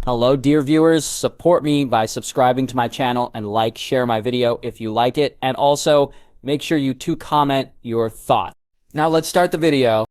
Hello dear viewers, support me by subscribing to my channel and share my video if you like it, and also make sure you comment your thoughts. Now let's start the video.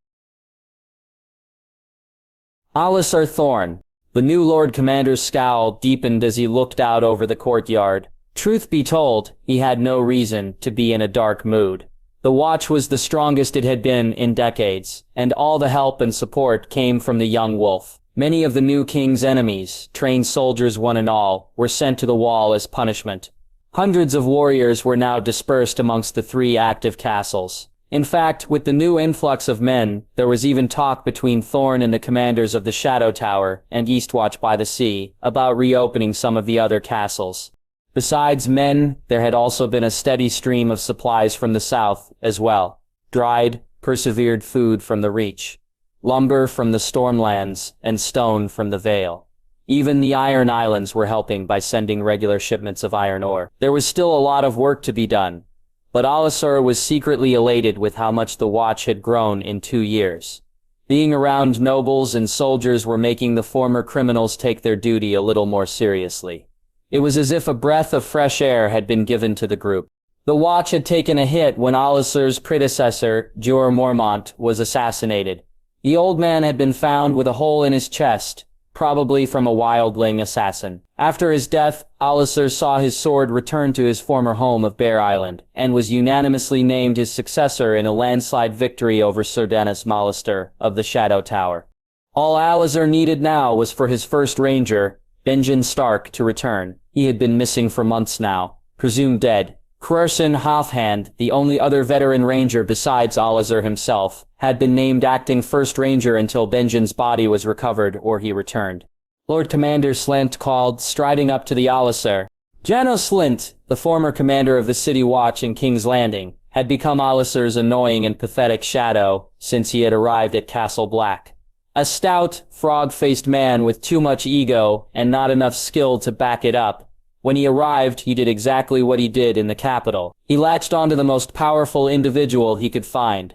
Alliser Thorne. The new Lord Commander's scowl deepened as he looked out over the courtyard. Truth be told, he had no reason to be in a dark mood. The watch was the strongest it had been in decades, and all the help and support came from the young wolf. Many of the new king's enemies, trained soldiers one and all, were sent to the wall as punishment. Hundreds of warriors were now dispersed amongst the 3 active castles. In fact, with the new influx of men, there was even talk between Thorne and the commanders of the Shadow Tower and Eastwatch by the Sea about reopening some of the other castles. Besides men, there had also been a steady stream of supplies from the south as well. Dried, persevered food from the Reach, lumber from the Stormlands, and stone from the Vale. Even the Iron Islands were helping by sending regular shipments of iron ore. There was still a lot of work to be done, but Alliser was secretly elated with how much the Watch had grown in 2 years. Being around nobles and soldiers were making the former criminals take their duty a little more seriously. It was as if a breath of fresh air had been given to the group. The Watch had taken a hit when Alliser's predecessor, Jorah Mormont, was assassinated. The old man had been found with a hole in his chest, probably from a wildling assassin. After his death, Alliser saw his sword return to his former home of Bear Island, and was unanimously named his successor in a landslide victory over Sir Dennis Maester of the Shadow Tower. All Alliser needed now was for his first ranger, Benjen Stark, to return. He had been missing for months now, presumed dead. Crerson Halfhand, the only other veteran ranger besides Alliser himself, had been named acting first ranger until Benjen's body was recovered or he returned. Lord Commander Slint called, striding up to the Alliser. Janos Slint, the former commander of the City Watch in King's Landing, had become Alliser's annoying and pathetic shadow since he had arrived at Castle Black. A stout, frog-faced man with too much ego and not enough skill to back it up. When he arrived, he did exactly what he did in the capital. He latched onto the most powerful individual he could find.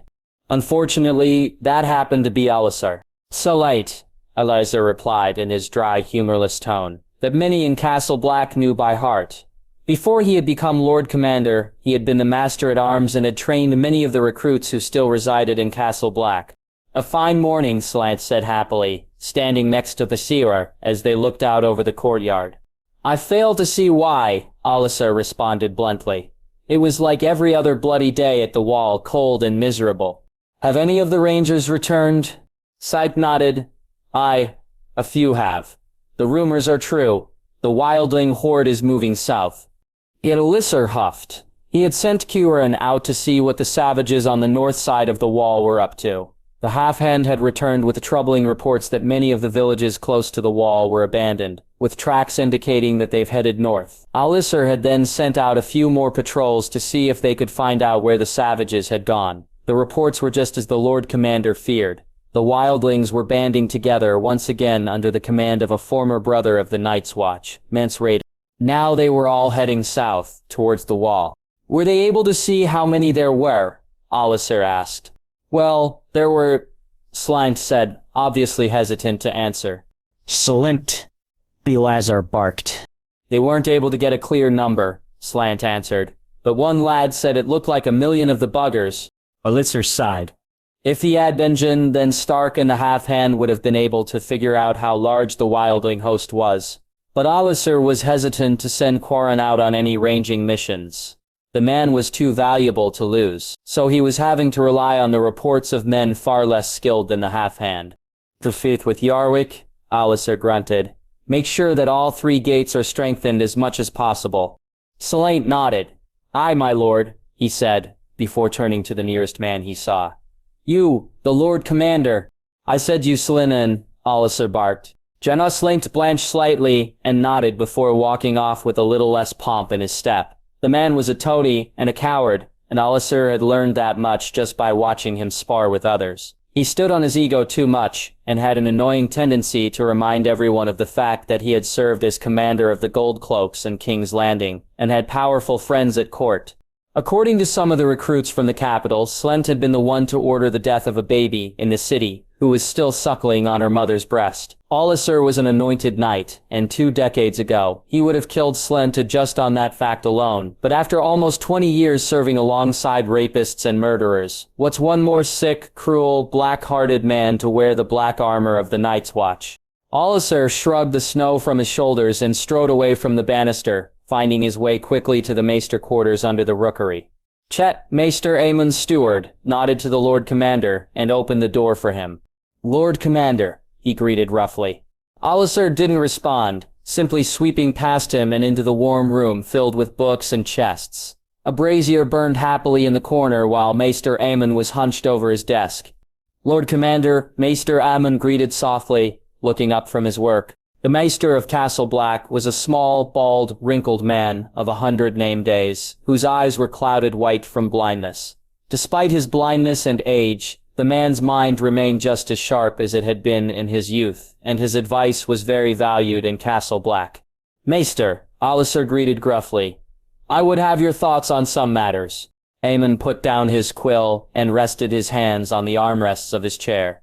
Unfortunately, that happened to be Alliser. "So late," Alliser replied in his dry, humorless tone, that many in Castle Black knew by heart. Before he had become Lord Commander, he had been the Master-at-Arms and had trained many of the recruits who still resided in Castle Black. "A fine morning," Slant said happily, standing next to the seer as they looked out over the courtyard. "I fail to see why," Alliser responded bluntly. "It was like every other bloody day at the wall, cold and miserable." "Have any of the rangers returned?" Sight nodded. "Aye, a few have. The rumors are true. The wildling horde is moving south." Yet Alliser huffed. He had sent Curan out to see what the savages on the north side of the wall were up to. The half-hand had returned with troubling reports that many of the villages close to the wall were abandoned, with tracks indicating that they've headed north. Alliser had then sent out a few more patrols to see if they could find out where the savages had gone. The reports were just as the Lord Commander feared. The wildlings were banding together once again under the command of a former brother of the Night's Watch, Mance Rayder. Now they were all heading south, towards the wall. "Were they able to see how many there were?" Alliser asked. "Well, there were," Slant said, obviously hesitant to answer. "Slint," Belazar barked. "They weren't able to get a clear number," Slant answered, "but one lad said it looked like 1,000,000 of the buggers." Alliser sighed. If he had Benjen, then Stark and the half-hand would have been able to figure out how large the wildling host was. But Alliser was hesitant to send Quarren out on any ranging missions. The man was too valuable to lose, so he was having to rely on the reports of men far less skilled than the half-hand. "The fifth with Yarwick," Alliser grunted. "Make sure that all 3 gates are strengthened as much as possible." Slant nodded. "Aye, my lord," he said, before turning to the nearest man he saw. "You, the Lord Commander." "I said you Slinen," Alliser barked. Janos Slint blanched slightly and nodded before walking off with a little less pomp in his step. The man was a toady and a coward, and Alliser had learned that much just by watching him spar with others. He stood on his ego too much, and had an annoying tendency to remind everyone of the fact that he had served as commander of the Gold Cloaks in King's Landing, and had powerful friends at court. According to some of the recruits from the capital, Slent had been the one to order the death of a baby in the city, who was still suckling on her mother's breast. Olisar was an anointed knight, and 2 decades ago, he would have killed Slent just on that fact alone. But after almost 20 years serving alongside rapists and murderers, what's one more sick, cruel, black-hearted man to wear the black armor of the Night's Watch? Olisar shrugged the snow from his shoulders and strode away from the banister, finding his way quickly to the maester quarters under the rookery. Chet, Maester Aemon's steward, nodded to the Lord Commander and opened the door for him. "Lord Commander," he greeted roughly. Olisar didn't respond, simply sweeping past him and into the warm room filled with books and chests. A brazier burned happily in the corner while Maester Aemon was hunched over his desk. "Lord Commander," Maester Aemon greeted softly, looking up from his work. The Maester of Castle Black was a small, bald, wrinkled man of 100 name days, whose eyes were clouded white from blindness. Despite his blindness and age, the man's mind remained just as sharp as it had been in his youth, and his advice was very valued in Castle Black. "Maester," Olisar greeted gruffly, "I would have your thoughts on some matters." Aemon put down his quill and rested his hands on the armrests of his chair.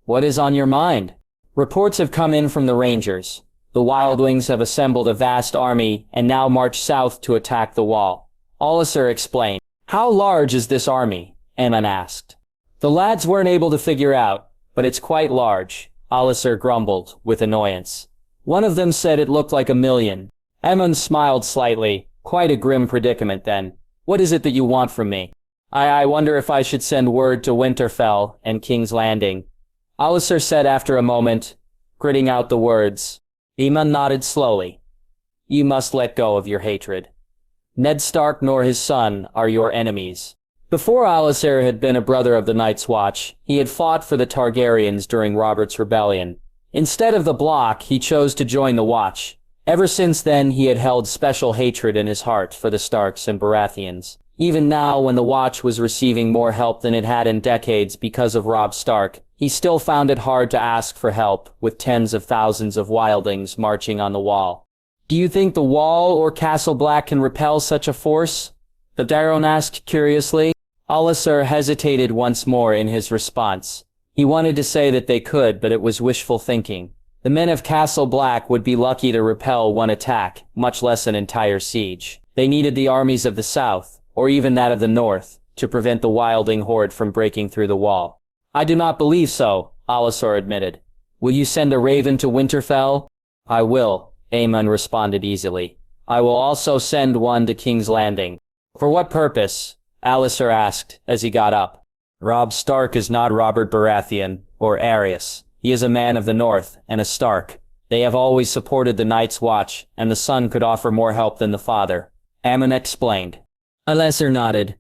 "What is on your mind?" "Reports have come in from the Rangers. The wildlings have assembled a vast army and now march south to attack the wall," Olisar explained. "How large is this army?" Aemon asked. "The lads weren't able to figure out, but it's quite large," Olisar grumbled, with annoyance. "One of them said it looked like 1,000,000. Aemon smiled slightly. "Quite a grim predicament, then. What is it that you want from me?" I wonder if I should send word to Winterfell and King's Landing," Olisar said after a moment, gritting out the words. Aemon nodded slowly. "You must let go of your hatred. Ned Stark nor his son are your enemies." Before Olisar had been a brother of the Night's Watch, he had fought for the Targaryens during Robert's rebellion. Instead of the Block, he chose to join the Watch. Ever since then, he had held special hatred in his heart for the Starks and Baratheons. Even now, when the Watch was receiving more help than it had in decades because of Robb Stark, he still found it hard to ask for help, with tens of thousands of wildlings marching on the wall. "Do you think the Wall or Castle Black can repel such a force?" the Daron asked curiously. Olisar hesitated once more in his response. He wanted to say that they could, but it was wishful thinking. The men of Castle Black would be lucky to repel one attack, much less an entire siege. They needed the armies of the south, or even that of the north, to prevent the wildling horde from breaking through the wall. "I do not believe so," Olisar admitted. "Will you send a raven to Winterfell?" "I will," Aemon responded easily. "I will also send one to King's Landing." "For what purpose?" Olisar asked as he got up. "Robb Stark is not Robert Baratheon, or Aerys. He is a man of the North, and a Stark. They have always supported the Night's Watch, and the son could offer more help than the father," Aemon explained. Olisar nodded.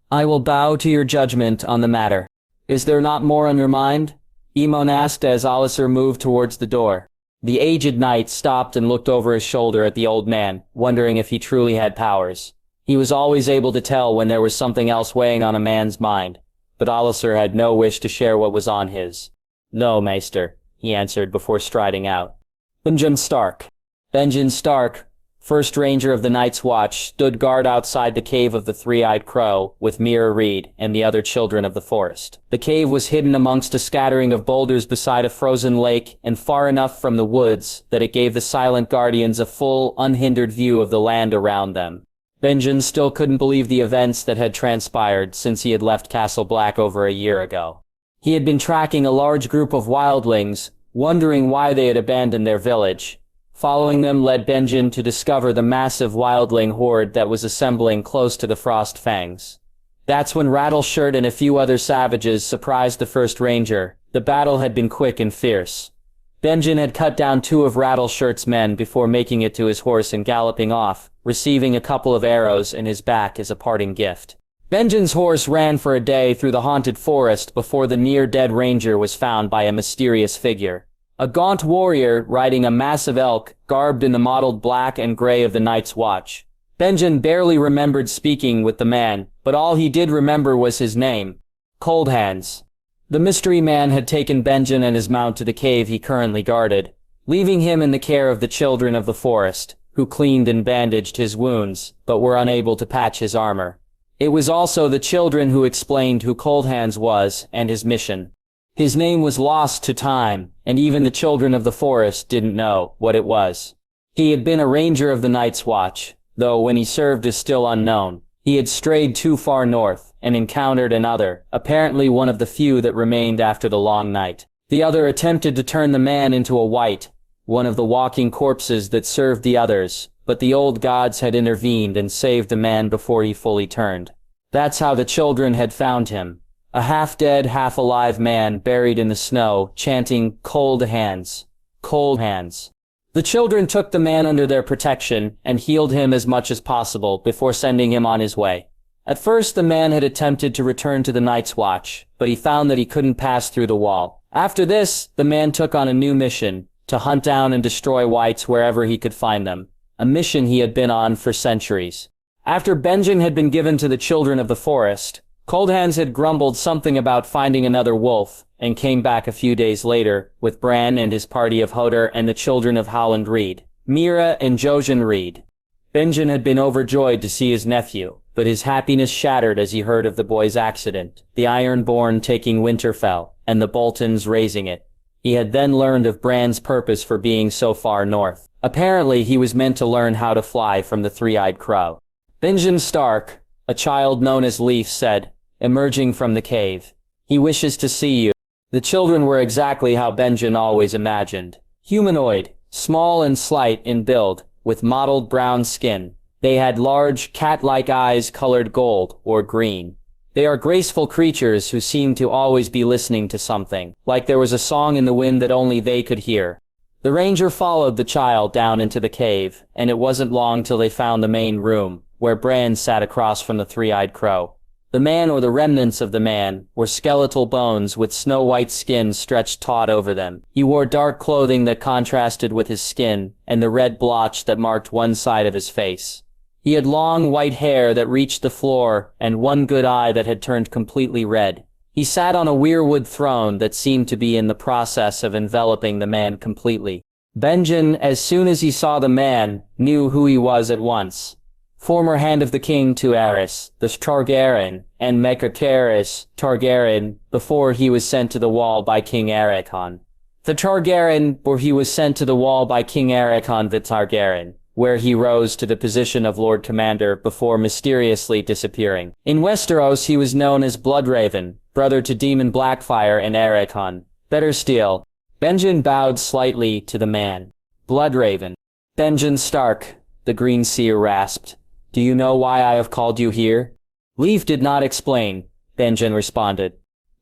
"I will bow to your judgment on the matter. Is there not more on your mind?" Aemon asked as Olisar moved towards the door. The aged knight stopped and looked over his shoulder at the old man, wondering if he truly had powers. He was always able to tell when there was something else weighing on a man's mind, but Olisar had no wish to share what was on his. "No, Maester," he answered before striding out. Benjen Stark. Benjen Stark, first ranger of the Night's Watch, stood guard outside the cave of the Three-Eyed Crow with Mira Reed and the other children of the forest. The cave was hidden amongst a scattering of boulders beside a frozen lake and far enough from the woods that it gave the silent guardians a full, unhindered view of the land around them. Benjen still couldn't believe the events that had transpired since he had left Castle Black over a year ago. He had been tracking a large group of wildlings, wondering why they had abandoned their village. Following them led Benjen to discover the massive wildling horde that was assembling close to the Frost Fangs. That's when Rattleshirt and a few other savages surprised the first ranger. The battle had been quick and fierce. Benjen had cut down 2 of Rattleshirt's men before making it to his horse and galloping off, receiving a couple of arrows in his back as a parting gift. Benjen's horse ran for a day through the haunted forest before the near-dead ranger was found by a mysterious figure. A gaunt warrior riding a massive elk, garbed in the mottled black and gray of the Night's Watch. Benjen barely remembered speaking with the man, but all he did remember was his name. Cold Hands. The mystery man had taken Benjen and his mount to the cave he currently guarded, leaving him in the care of the children of the forest, who cleaned and bandaged his wounds, but were unable to patch his armor. It was also the children who explained who Cold Hands was and his mission. His name was lost to time, and even the children of the forest didn't know what it was. He had been a ranger of the Night's Watch, though when he served is still unknown. He had strayed too far north and encountered another, apparently one of the few that remained after the long night. The other attempted to turn the man into a wight, one of the walking corpses that served the others, but the old gods had intervened and saved the man before he fully turned. That's how the children had found him. A half-dead, half-alive man buried in the snow, chanting, "Cold hands, cold hands." The children took the man under their protection and healed him as much as possible before sending him on his way. At first the man had attempted to return to the Night's Watch, but he found that he couldn't pass through the wall. After this, the man took on a new mission, to hunt down and destroy whites wherever he could find them, a mission he had been on for centuries. After Benjen had been given to the children of the forest, Cold Hands had grumbled something about finding another wolf, and came back a few days later, with Bran and his party of Hodor and the children of Howland Reed, Mira and Jojen Reed. Benjen had been overjoyed to see his nephew, but his happiness shattered as he heard of the boy's accident, the Ironborn taking Winterfell, and the Boltons raising it. He had then learned of Bran's purpose for being so far north. Apparently he was meant to learn how to fly from the three-eyed crow. Benjen Stark, a child known as Leaf, said, emerging from the cave, "He wishes to see you." The children were exactly how Benjen always imagined. Humanoid, small and slight in build, with mottled brown skin. They had large, cat-like eyes colored gold or green. They are graceful creatures who seem to always be listening to something, like there was a song in the wind that only they could hear. The ranger followed the child down into the cave, and it wasn't long till they found the main room, where Bran sat across from the three-eyed crow. The man, or the remnants of the man, were skeletal bones with snow-white skin stretched taut over them. He wore dark clothing that contrasted with his skin, and the red blotch that marked one side of his face. He had long white hair that reached the floor, and one good eye that had turned completely red. He sat on a weirwood throne that seemed to be in the process of enveloping the man completely. Benjen, as soon as he saw the man, knew who he was at once. Former hand of the king to Aerys, the Targaryen, and Maester Targaryen, before he was sent to the wall by King Aemon. The Targaryen, where he was sent to the wall by King Aemon the Targaryen, where he rose to the position of Lord Commander before mysteriously disappearing. In Westeros he was known as Bloodraven, brother to Demon Blackfire and Aemon. Better still. Benjen bowed slightly to the man. Bloodraven. Benjen Stark, the Green Seer rasped. "Do you know why I have called you here?" Leaf did not explain, Benjen responded.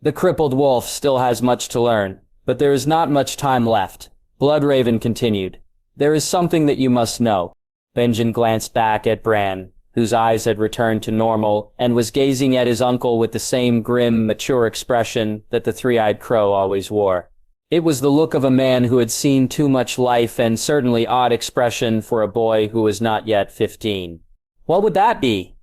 "The crippled wolf still has much to learn, but there is not much time left." Bloodraven continued. "There is something that you must know." Benjen glanced back at Bran, whose eyes had returned to normal, and was gazing at his uncle with the same grim, mature expression that the three-eyed crow always wore. It was the look of a man who had seen too much life, and certainly odd expression for a boy who was not yet 15. "What would that be?"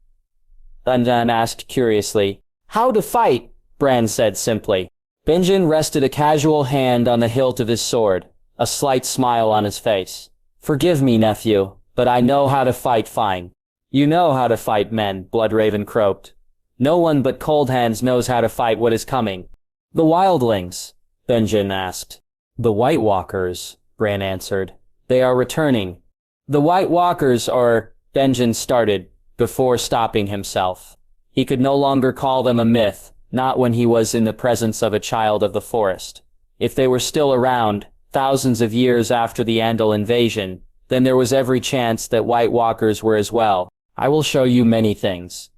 Benjen asked curiously. "How to fight," Bran said simply. Benjen rested a casual hand on the hilt of his sword, a slight smile on his face. "Forgive me, nephew, but I know how to fight fine." "You know how to fight men," Bloodraven croaked. "No one but Cold Hands knows how to fight what is coming." "The wildlings?" Benjen asked. "The White Walkers," Bran answered. "They are returning." "The White Walkers are," Benjen started, before stopping himself. He could no longer call them a myth, not when he was in the presence of a child of the forest. If they were still around, thousands of years after the Andal invasion, then there was every chance that White Walkers were as well. "I will show you many things."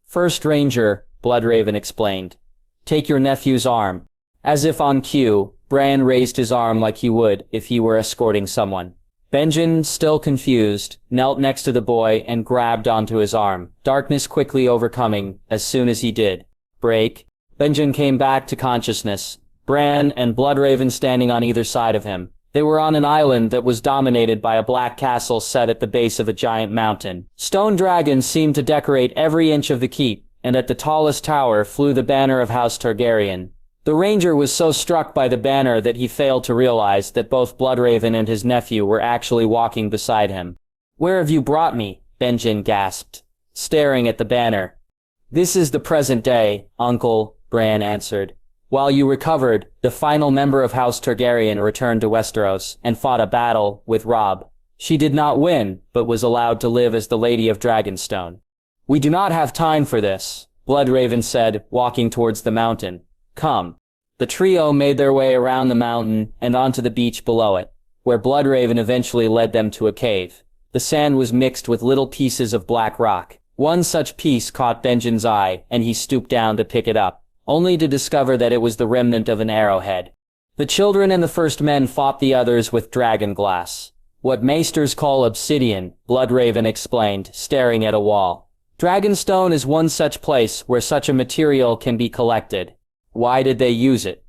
"First Ranger," Bloodraven explained. "Take your nephew's arm." As if on cue, Bran raised his arm like he would if he were escorting someone. Benjen, still confused, knelt next to the boy and grabbed onto his arm, darkness quickly overcoming as soon as he did. "Break." Benjen came back to consciousness, Bran and Bloodraven standing on either side of him. They were on an island that was dominated by a black castle set at the base of a giant mountain. Stone dragons seemed to decorate every inch of the keep, and at the tallest tower flew the banner of House Targaryen. The ranger was so struck by the banner that he failed to realize that both Bloodraven and his nephew were actually walking beside him. "Where have you brought me?" Benjen gasped, staring at the banner. This is the present day, uncle, Bran answered. While you recovered, the final member of House Targaryen returned to Westeros and fought a battle with Robb. She did not win, but was allowed to live as the Lady of Dragonstone. We do not have time for this, Bloodraven said, walking towards the mountain. Come. The trio made their way around the mountain and onto the beach below it, where Bloodraven eventually led them to a cave. The sand was mixed with little pieces of black rock. One such piece caught Benjen's eye, and he stooped down to pick it up, only to discover that it was the remnant of an arrowhead. The children and the first men fought the others with dragon glass. What maesters call obsidian, Bloodraven explained, staring at a wall. Dragonstone is one such place where such a material can be collected. Why did they use it?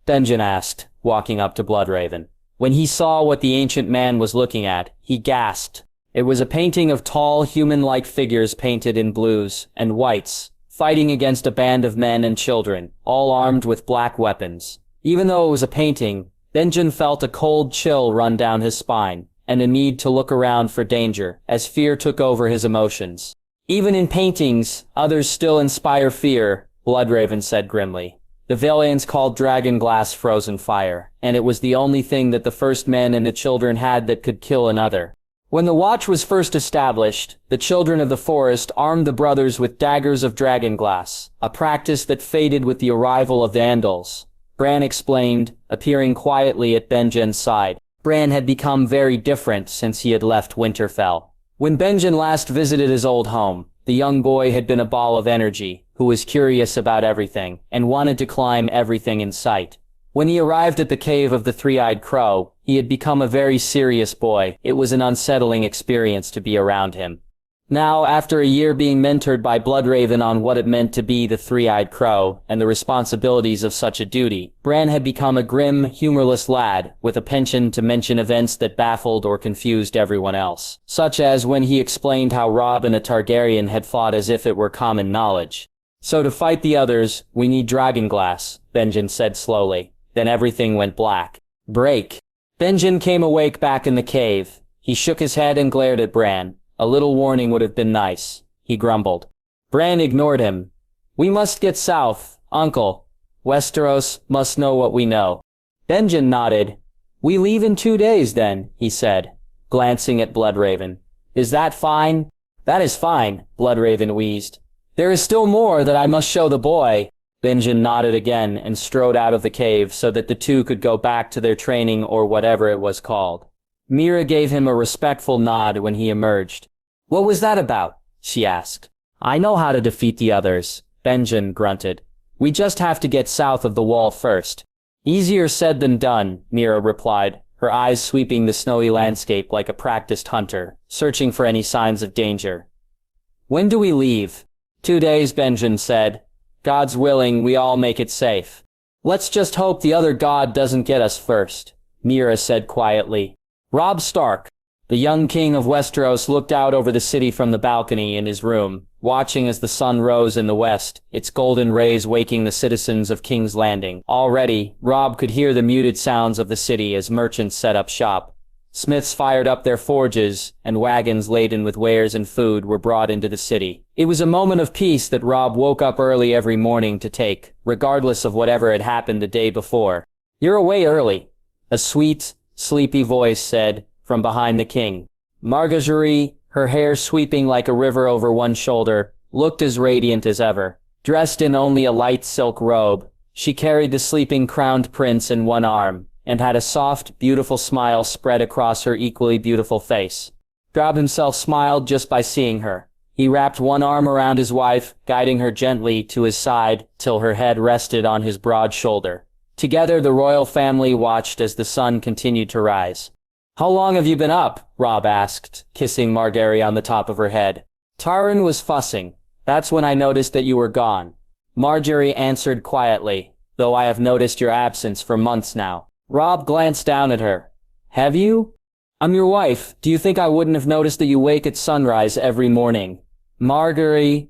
Benjen asked, walking up to Bloodraven. When he saw what the ancient man was looking at, he gasped. It was a painting of tall, human-like figures painted in blues and whites, fighting against a band of men and children, all armed with black weapons. Even though it was a painting, Benjen felt a cold chill run down his spine, and a need to look around for danger, as fear took over his emotions. Even in paintings, others still inspire fear, Bloodraven said grimly. The Valyans called dragonglass frozen fire, and it was the only thing that the first men and the children had that could kill another. When the Watch was first established, the children of the forest armed the brothers with daggers of dragonglass, a practice that faded with the arrival of the Andals. Bran explained, appearing quietly at Benjen's side. Bran had become very different since he had left Winterfell. When Benjen last visited his old home, the young boy had been a ball of energy, who was curious about everything, and wanted to climb everything in sight. When he arrived at the cave of the Three-Eyed Crow, he had become a very serious boy. It was an unsettling experience to be around him. Now, after a year being mentored by Bloodraven on what it meant to be the Three-Eyed Crow and the responsibilities of such a duty, Bran had become a grim, humorless lad with a penchant to mention events that baffled or confused everyone else, such as when he explained how Robb and a Targaryen had fought as if it were common knowledge. So to fight the others, we need dragonglass, Benjen said slowly. Then everything went black. Break. Benjen came awake back in the cave. He shook his head and glared at Bran. A little warning would have been nice, he grumbled. Bran ignored him. We must get south, uncle. Westeros must know what we know. Benjen nodded. We leave in 2 days then, he said, glancing at Bloodraven. Is that fine? That is fine, Bloodraven wheezed. There is still more that I must show the boy. Benjen nodded again and strode out of the cave so that the two could go back to their training or whatever it was called. Mira gave him a respectful nod when he emerged. What was that about? She asked. I know how to defeat the others, Benjen grunted. We just have to get south of the wall first. Easier said than done, Mira replied, her eyes sweeping the snowy landscape like a practiced hunter, searching for any signs of danger. When do we leave? 2 days, Benjen said. God's willing, we all make it safe. Let's just hope the other god doesn't get us first, Mira said quietly. Robb Stark, the young king of Westeros, looked out over the city from the balcony in his room, watching as the sun rose in the west, its golden rays waking the citizens of King's Landing. Already, Robb could hear the muted sounds of the city as merchants set up shop. Smiths fired up their forges, and wagons laden with wares and food were brought into the city. It was a moment of peace that Robb woke up early every morning to take, regardless of whatever had happened the day before. You're away early, a sweet, sleepy voice said, from behind the king. Marjorie, her hair sweeping like a river over one shoulder, looked as radiant as ever. Dressed in only a light silk robe, she carried the sleeping crowned prince in one arm, and had a soft, beautiful smile spread across her equally beautiful face. Robb himself smiled just by seeing her. He wrapped one arm around his wife, guiding her gently to his side till her head rested on his broad shoulder. Together the royal family watched as the sun continued to rise. How long have you been up? Robb asked, kissing Margaery on the top of her head. Taryn was fussing. That's when I noticed that you were gone. Marjorie answered quietly, though I have noticed your absence for months now. Robb glanced down at her. Have you? I'm your wife. Do you think I wouldn't have noticed that you wake at sunrise every morning? Margaery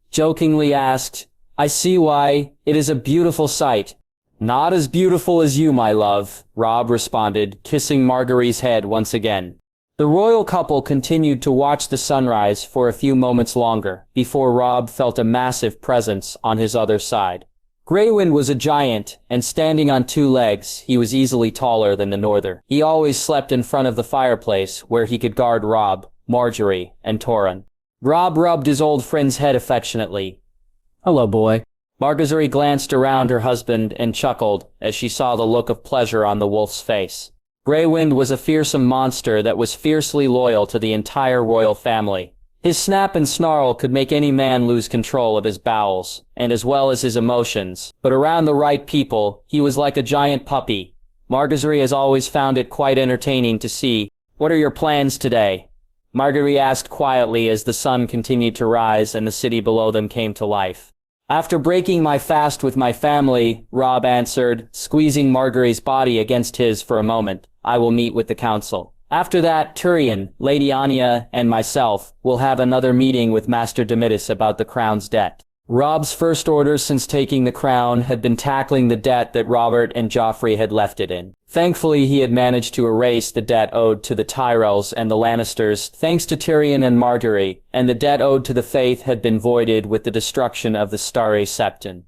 jokingly asked. I see why. It is a beautiful sight. Not as beautiful as you, my love, Robb responded, kissing Margaery's head once again. The royal couple continued to watch the sunrise for a few moments longer, before Robb felt a massive presence on his other side. Greywind was a giant, and standing on two legs, he was easily taller than the Norther. He always slept in front of the fireplace, where he could guard Robb, Margaery, and Torrhen. Robb rubbed his old friend's head affectionately. "Hello, boy." Margaery glanced around her husband and chuckled as she saw the look of pleasure on the wolf's face. Greywind was a fearsome monster that was fiercely loyal to the entire royal family. His snap and snarl could make any man lose control of his bowels, and as well as his emotions. But around the right people, he was like a giant puppy. Margaery has always found it quite entertaining to see. "What are your plans today?" Margaery asked quietly as the sun continued to rise and the city below them came to life. "After breaking my fast with my family," Robb answered, squeezing Margaery's body against his for a moment, "I will meet with the council. After that, Tyrion, Lady Anya, and myself will have another meeting with Maester Aemon about the crown's debt." Robb's first order since taking the crown had been tackling the debt that Robert and Joffrey had left it in. Thankfully, he had managed to erase the debt owed to the Tyrells and the Lannisters, thanks to Tyrion and Margaery, and the debt owed to the Faith had been voided with the destruction of the Starry Septon.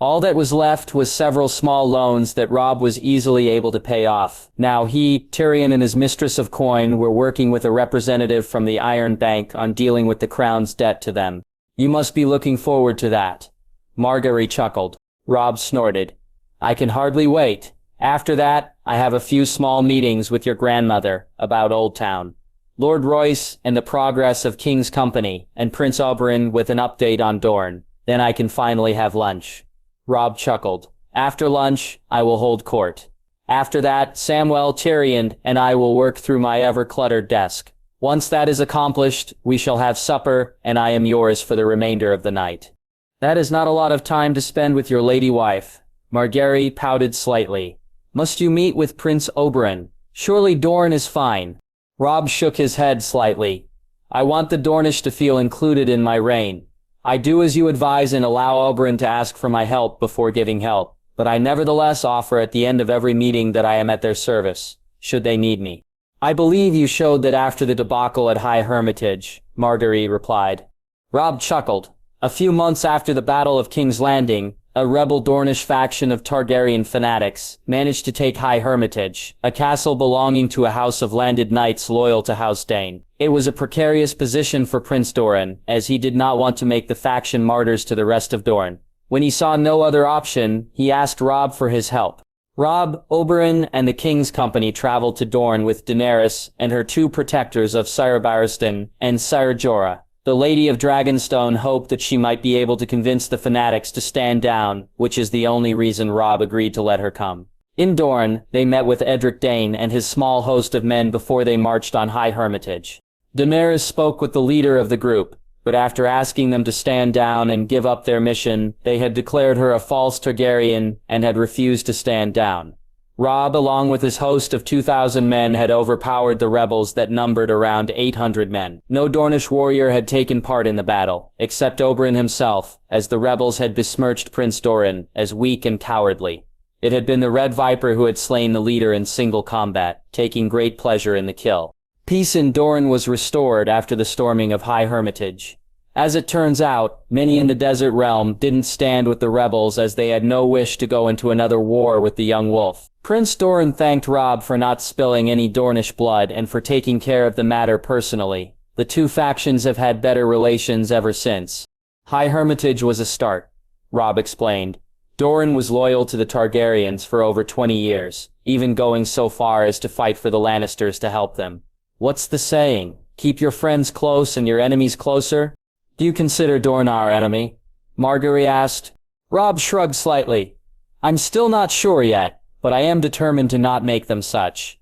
All that was left was several small loans that Robb was easily able to pay off. Now he, Tyrion, and his mistress of coin were working with a representative from the Iron Bank on dealing with the crown's debt to them. "You must be looking forward to that." Margaery chuckled. Robb snorted. "I can hardly wait. After that, I have a few small meetings with your grandmother about Old Town, Lord Royce and the progress of King's Company, and Prince Oberyn with an update on Dorne. Then I can finally have lunch." Robb chuckled. "After lunch, I will hold court. After that, Samwell, Tyrion, and I will work through my ever-cluttered desk. Once that is accomplished, we shall have supper, and I am yours for the remainder of the night." "That is not a lot of time to spend with your lady wife." Margaery pouted slightly. "Must you meet with Prince Oberyn? Surely Dorne is fine." Robb shook his head slightly. "I want the Dornish to feel included in my reign. I do as you advise and allow Oberyn to ask for my help before giving help, but I nevertheless offer at the end of every meeting that I am at their service, should they need me." "I believe you showed that after the debacle at High Hermitage," Margaery replied. Robb chuckled. "A few months after the Battle of King's Landing, a rebel Dornish faction of Targaryen fanatics managed to take High Hermitage, a castle belonging to a house of landed knights loyal to House Dane. It was a precarious position for Prince Doran, as he did not want to make the faction martyrs to the rest of Dorne. When he saw no other option, he asked Robb for his help. Robb, Oberyn, and the King's Company traveled to Dorne with Daenerys and her two protectors of Sire Barristan and Sire Jorah. The Lady of Dragonstone hoped that she might be able to convince the fanatics to stand down, which is the only reason Robb agreed to let her come. In Dorne, they met with Edric Dane and his small host of men before they marched on High Hermitage. Daenerys spoke with the leader of the group, but after asking them to stand down and give up their mission, they had declared her a false Targaryen and had refused to stand down. Robb, along with his host of 2,000 men, had overpowered the rebels that numbered around 800 men. No Dornish warrior had taken part in the battle, except Oberyn himself, as the rebels had besmirched Prince Doran as weak and cowardly. It had been the Red Viper who had slain the leader in single combat, taking great pleasure in the kill. Peace in Dorne was restored after the storming of High Hermitage. As it turns out, many in the Desert Realm didn't stand with the rebels as they had no wish to go into another war with the young wolf. Prince Doran thanked Robb for not spilling any Dornish blood and for taking care of the matter personally. The two factions have had better relations ever since. High Hermitage was a start, Robb explained. Doran was loyal to the Targaryens for over 20 years, even going so far as to fight for the Lannisters to help them. What's the saying? Keep your friends close and your enemies closer? Do you consider Dorne our enemy? Margaery asked. Robb shrugged slightly. I'm still not sure yet, but I am determined to not make them such.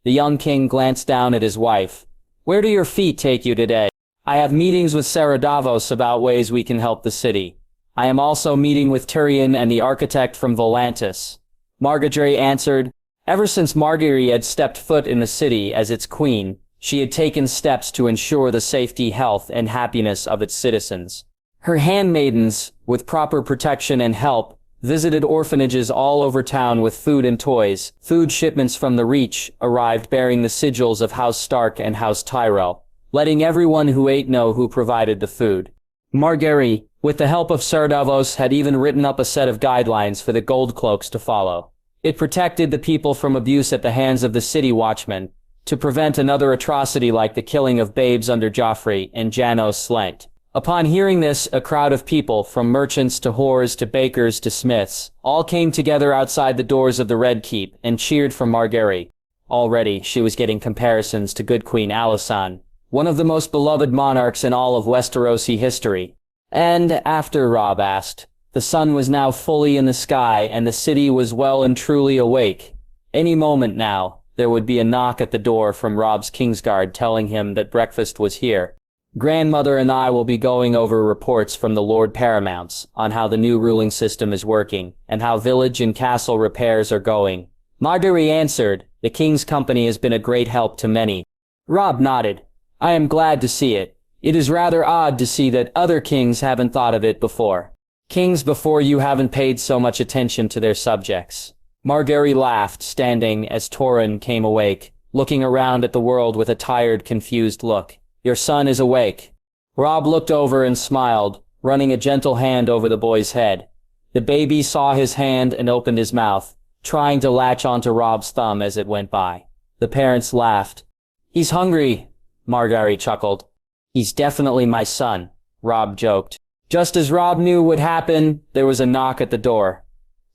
The young king glanced down at his wife. Where do your feet take you today? I have meetings with Sarah Davos about ways we can help the city. I am also meeting with Tyrion and the architect from Volantis. Margaery answered. Ever since Margaery had stepped foot in the city as its queen, she had taken steps to ensure the safety, health, and happiness of its citizens. Her handmaidens, with proper protection and help, visited orphanages all over town with food and toys. Food shipments from the Reach arrived bearing the sigils of House Stark and House Tyrell, letting everyone who ate know who provided the food. Margaery, with the help of Ser Davos, had even written up a set of guidelines for the Gold Cloaks to follow. It protected the people from abuse at the hands of the city watchmen, to prevent another atrocity like the killing of babes under Joffrey and Janos Slant. Upon hearing this, a crowd of people, from merchants to whores to bakers to smiths, all came together outside the doors of the Red Keep and cheered for Margaery. Already, she was getting comparisons to good Queen Alysanne, one of the most beloved monarchs in all of Westerosi history. And, after Robb asked, the sun was now fully in the sky and the city was well and truly awake. Any moment now, there would be a knock at the door from Robb's Kingsguard telling him that breakfast was here. Grandmother and I will be going over reports from the Lord Paramounts on how the new ruling system is working and how village and castle repairs are going. Margaery answered, the King's company has been a great help to many. Robb nodded. I am glad to see it. It is rather odd to see that other kings haven't thought of it before. Kings before you haven't paid so much attention to their subjects. Margaery laughed, standing as Torrhen came awake, looking around at the world with a tired, confused look. Your son is awake. Robb looked over and smiled, running a gentle hand over the boy's head. The baby saw his hand and opened his mouth, trying to latch onto Robb's thumb as it went by. The parents laughed. He's hungry, Margaery chuckled. He's definitely my son, Robb joked. Just as Robb knew would happen, there was a knock at the door.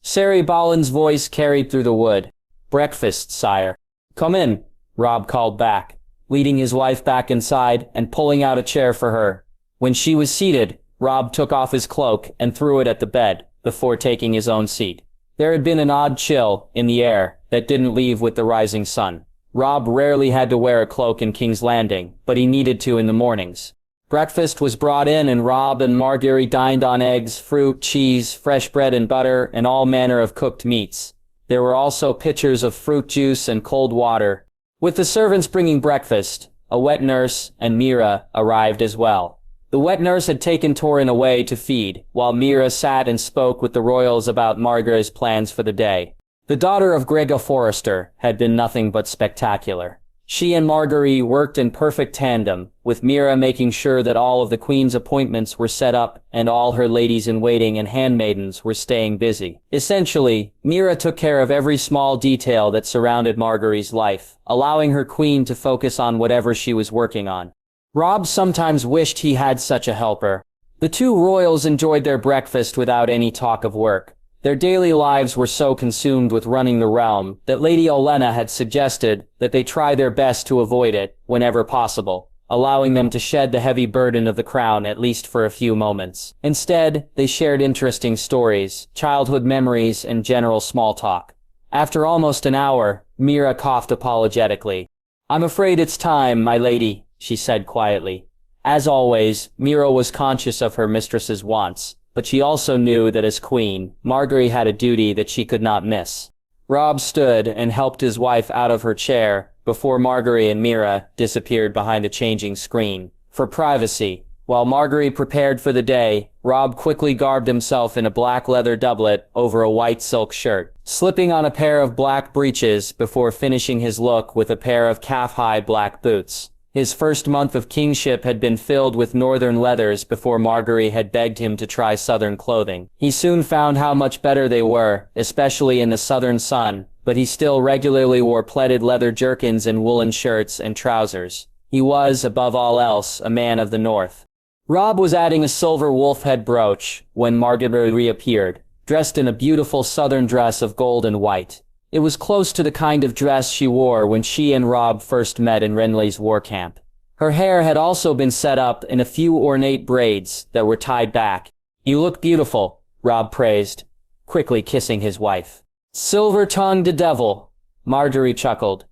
Sari Ballin's voice carried through the wood. Breakfast, sire. Come in, Robb called back, leading his wife back inside and pulling out a chair for her. When she was seated, Robb took off his cloak and threw it at the bed, before taking his own seat. There had been an odd chill in the air that didn't leave with the rising sun. Robb rarely had to wear a cloak in King's Landing, but he needed to in the mornings. Breakfast was brought in and Robb and Margaery dined on eggs, fruit, cheese, fresh bread and butter, and all manner of cooked meats. There were also pitchers of fruit juice and cold water. With the servants bringing breakfast, a wet nurse and Mira arrived as well. The wet nurse had taken Torrhen away to feed, while Mira sat and spoke with the royals about Margaery's plans for the day. The daughter of Gregor Forrester had been nothing but spectacular. She and Margaery worked in perfect tandem, with Mira making sure that all of the queen's appointments were set up and all her ladies-in-waiting and handmaidens were staying busy. Essentially, Mira took care of every small detail that surrounded Margaery's life, allowing her queen to focus on whatever she was working on. Robb sometimes wished he had such a helper. The two royals enjoyed their breakfast without any talk of work. Their daily lives were so consumed with running the realm that Lady Olenna had suggested that they try their best to avoid it whenever possible, allowing them to shed the heavy burden of the crown at least for a few moments. Instead, they shared interesting stories, childhood memories, and general small talk. After almost an hour, Mira coughed apologetically. I'm afraid it's time, my lady, she said quietly. As always, Mira was conscious of her mistress's wants, but she also knew that as queen, Margaery had a duty that she could not miss. Robb stood and helped his wife out of her chair before Margaery and Mira disappeared behind a changing screen. For privacy, while Margaery prepared for the day, Robb quickly garbed himself in a black leather doublet over a white silk shirt, slipping on a pair of black breeches before finishing his look with a pair of calf-high black boots. His first month of kingship had been filled with northern leathers before Margaery had begged him to try southern clothing. He soon found how much better they were, especially in the southern sun, but he still regularly wore pleated leather jerkins and woolen shirts and trousers. He was, above all else, a man of the north. Robb was adding a silver wolf head brooch when Margaery reappeared, dressed in a beautiful southern dress of gold and white. It was close to the kind of dress she wore when she and Robb first met in Renly's war camp. Her hair had also been set up in a few ornate braids that were tied back. You look beautiful, Robb praised, quickly kissing his wife. Silver-tongued devil, Margaery chuckled.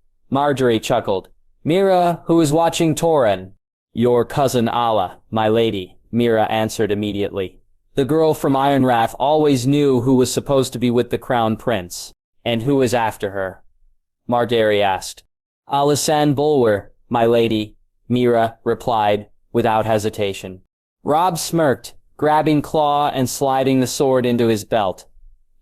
Mira, who is watching Torrhen. Your cousin Alla, my lady, Mira answered immediately. The girl from Ironrath always knew who was supposed to be with the crown prince. And who is after her? Margaery asked. Alysanne Bulwer, my lady, Mira replied, without hesitation. Robb smirked, grabbing Claw and sliding the sword into his belt.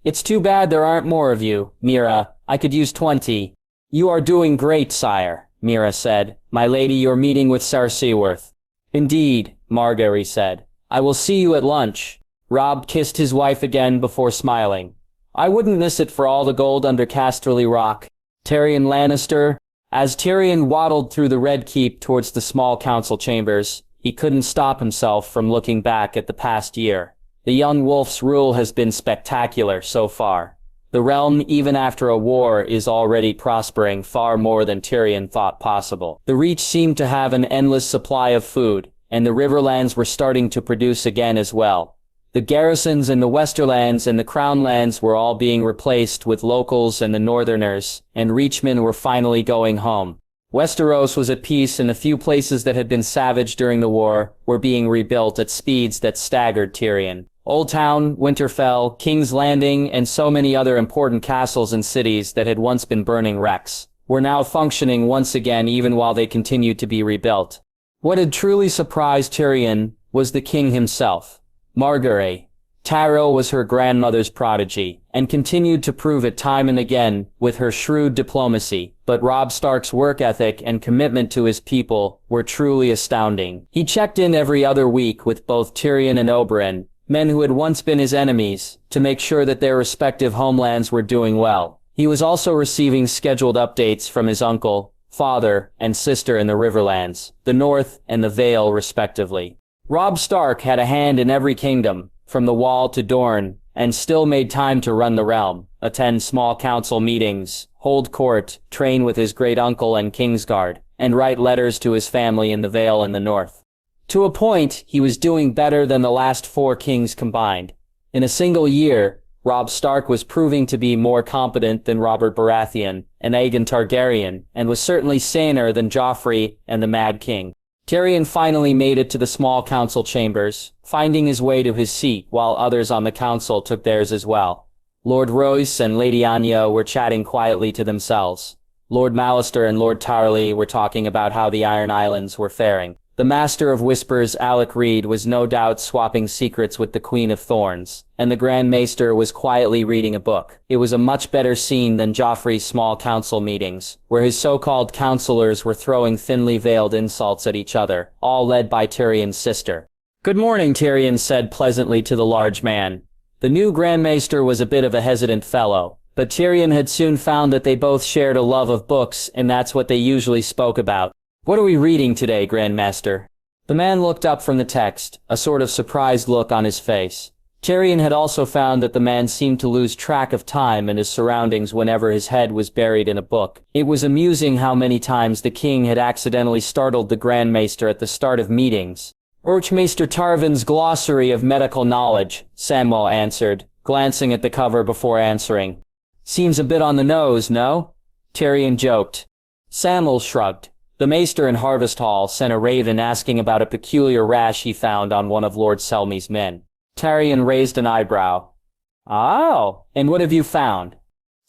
It's too bad there aren't more of you, Mira. I could use 20. You are doing great, sire, Mira said. My lady, you're meeting with Sir Seaworth. Indeed, Margaery said. I will see you at lunch. Robb kissed his wife again before smiling. I wouldn't miss it for all the gold under Casterly Rock. Tyrion Lannister. As Tyrion waddled through the Red Keep towards the small council chambers, he couldn't stop himself from looking back at the past year. The young wolf's rule has been spectacular so far. The realm, even after a war, is already prospering far more than Tyrion thought possible. The Reach seemed to have an endless supply of food, and the Riverlands were starting to produce again as well. The garrisons in the Westerlands and the Crown Lands were all being replaced with locals and the Northerners, and Reachmen were finally going home. Westeros was at peace, and the few places that had been savaged during the war were being rebuilt at speeds that staggered Tyrion. Old Town, Winterfell, King's Landing, and so many other important castles and cities that had once been burning wrecks were now functioning once again, even while they continued to be rebuilt. What had truly surprised Tyrion was the king himself. Margaery. Taro was her grandmother's prodigy, and continued to prove it time and again with her shrewd diplomacy, but Robb Stark's work ethic and commitment to his people were truly astounding. He checked in every other week with both Tyrion and Oberyn, men who had once been his enemies, to make sure that their respective homelands were doing well. He was also receiving scheduled updates from his uncle, father, and sister in the Riverlands, the North and the Vale respectively. Robb Stark had a hand in every kingdom, from the Wall to Dorne, and still made time to run the realm, attend small council meetings, hold court, train with his great-uncle and Kingsguard, and write letters to his family in the Vale and the North. To a point, he was doing better than the last 4 kings combined. In a single year, Robb Stark was proving to be more competent than Robert Baratheon and Aegon Targaryen, and was certainly saner than Joffrey and the Mad King. Tyrion finally made it to the small council chambers, finding his way to his seat while others on the council took theirs as well. Lord Royce and Lady Anya were chatting quietly to themselves. Lord Maester and Lord Tarly were talking about how the Iron Islands were faring. The Master of Whispers, Alec Reed, was no doubt swapping secrets with the Queen of Thorns, and the Grand Maester was quietly reading a book. It was a much better scene than Joffrey's small council meetings, where his so-called counselors were throwing thinly veiled insults at each other, all led by Tyrion's sister. "Good morning," Tyrion said pleasantly to the large man. The new Grand Maester was a bit of a hesitant fellow, but Tyrion had soon found that they both shared a love of books, and that's what they usually spoke about. "What are we reading today, Grand Master?" The man looked up from the text, a sort of surprised look on his face. Tyrion had also found that the man seemed to lose track of time and his surroundings whenever his head was buried in a book. It was amusing how many times the king had accidentally startled the Grand Maester at the start of meetings. "Orchmaester Tarvin's Glossary of Medical Knowledge," Samwell answered, glancing at the cover before answering. "Seems a bit on the nose, no?" Tyrion joked. Samwell shrugged. The Maester in Harvest Hall sent a raven asking about a peculiar rash he found on one of Lord Selmy's men. Tyrion raised an eyebrow. "Oh, and what have you found?"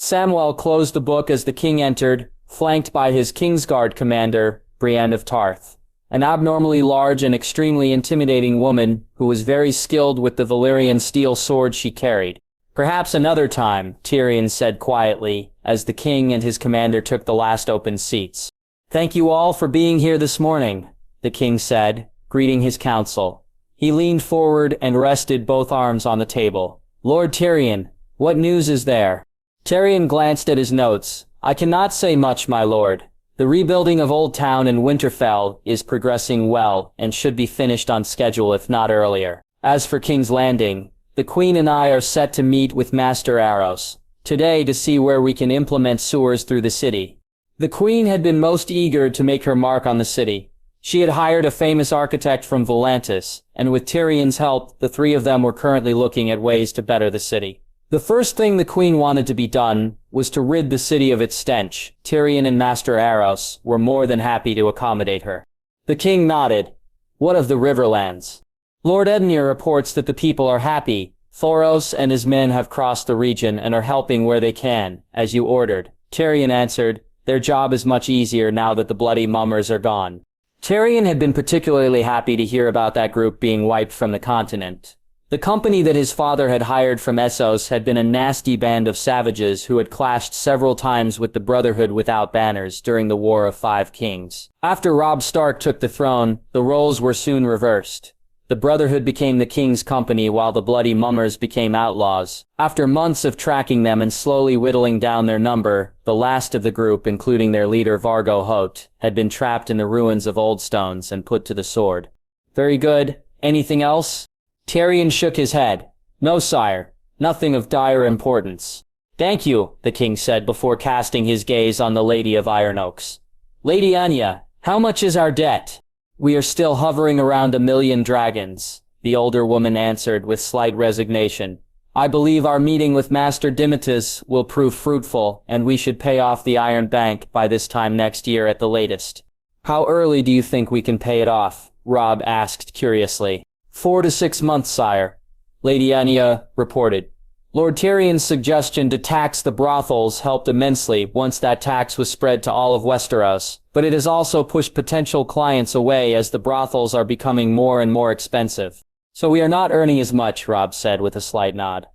Samwell closed the book as the king entered, flanked by his Kingsguard commander, Brienne of Tarth. An abnormally large and extremely intimidating woman who was very skilled with the Valyrian steel sword she carried. "Perhaps another time," Tyrion said quietly, as the king and his commander took the last open seats. "Thank you all for being here this morning," the king said, greeting his council. He leaned forward and rested both arms on the table. "Lord Tyrion, what news is there?" Tyrion glanced at his notes. "I cannot say much, my lord. The rebuilding of Old Town and Winterfell is progressing well and should be finished on schedule if not earlier. As for King's Landing, the Queen and I are set to meet with Maester Aemon today to see where we can implement sewers through the city." The Queen had been most eager to make her mark on the city. She had hired a famous architect from Volantis, and with Tyrion's help, the 3 of them were currently looking at ways to better the city. The first thing the Queen wanted to be done was to rid the city of its stench. Tyrion and Maester Aemon were more than happy to accommodate her. The king nodded. "What of the Riverlands?" "Lord Edmure reports that the people are happy. Thoros and his men have crossed the region and are helping where they can, as you ordered," Tyrion answered. "Their job is much easier now that the bloody mummers are gone." Tyrion had been particularly happy to hear about that group being wiped from the continent. The company that his father had hired from Essos had been a nasty band of savages who had clashed several times with the Brotherhood without banners during the War of Five Kings. After Robb Stark took the throne, the roles were soon reversed. The Brotherhood became the king's company while the Bloody Mummers became outlaws. After months of tracking them and slowly whittling down their number, the last of the group, including their leader Vargo Hoat, had been trapped in the ruins of Old Stones and put to the sword. Very good. Anything else? Tyrion shook his head. No, sire. Nothing of dire importance. Thank you, the king said before casting his gaze on the Lady of Iron Oaks. Lady Anya, how much is our debt? We are still hovering around 1,000,000 dragons, the older woman answered with slight resignation. I believe our meeting with Master Dimitis will prove fruitful, and we should pay off the Iron Bank by this time next year at the latest. How early do you think we can pay it off? Robb asked curiously. 4 to 6 months, sire, Lady Anya reported. Lord Tyrion's suggestion to tax the brothels helped immensely once that tax was spread to all of Westeros, but it has also pushed potential clients away as the brothels are becoming more and more expensive. So we are not earning as much, Robb said with a slight nod.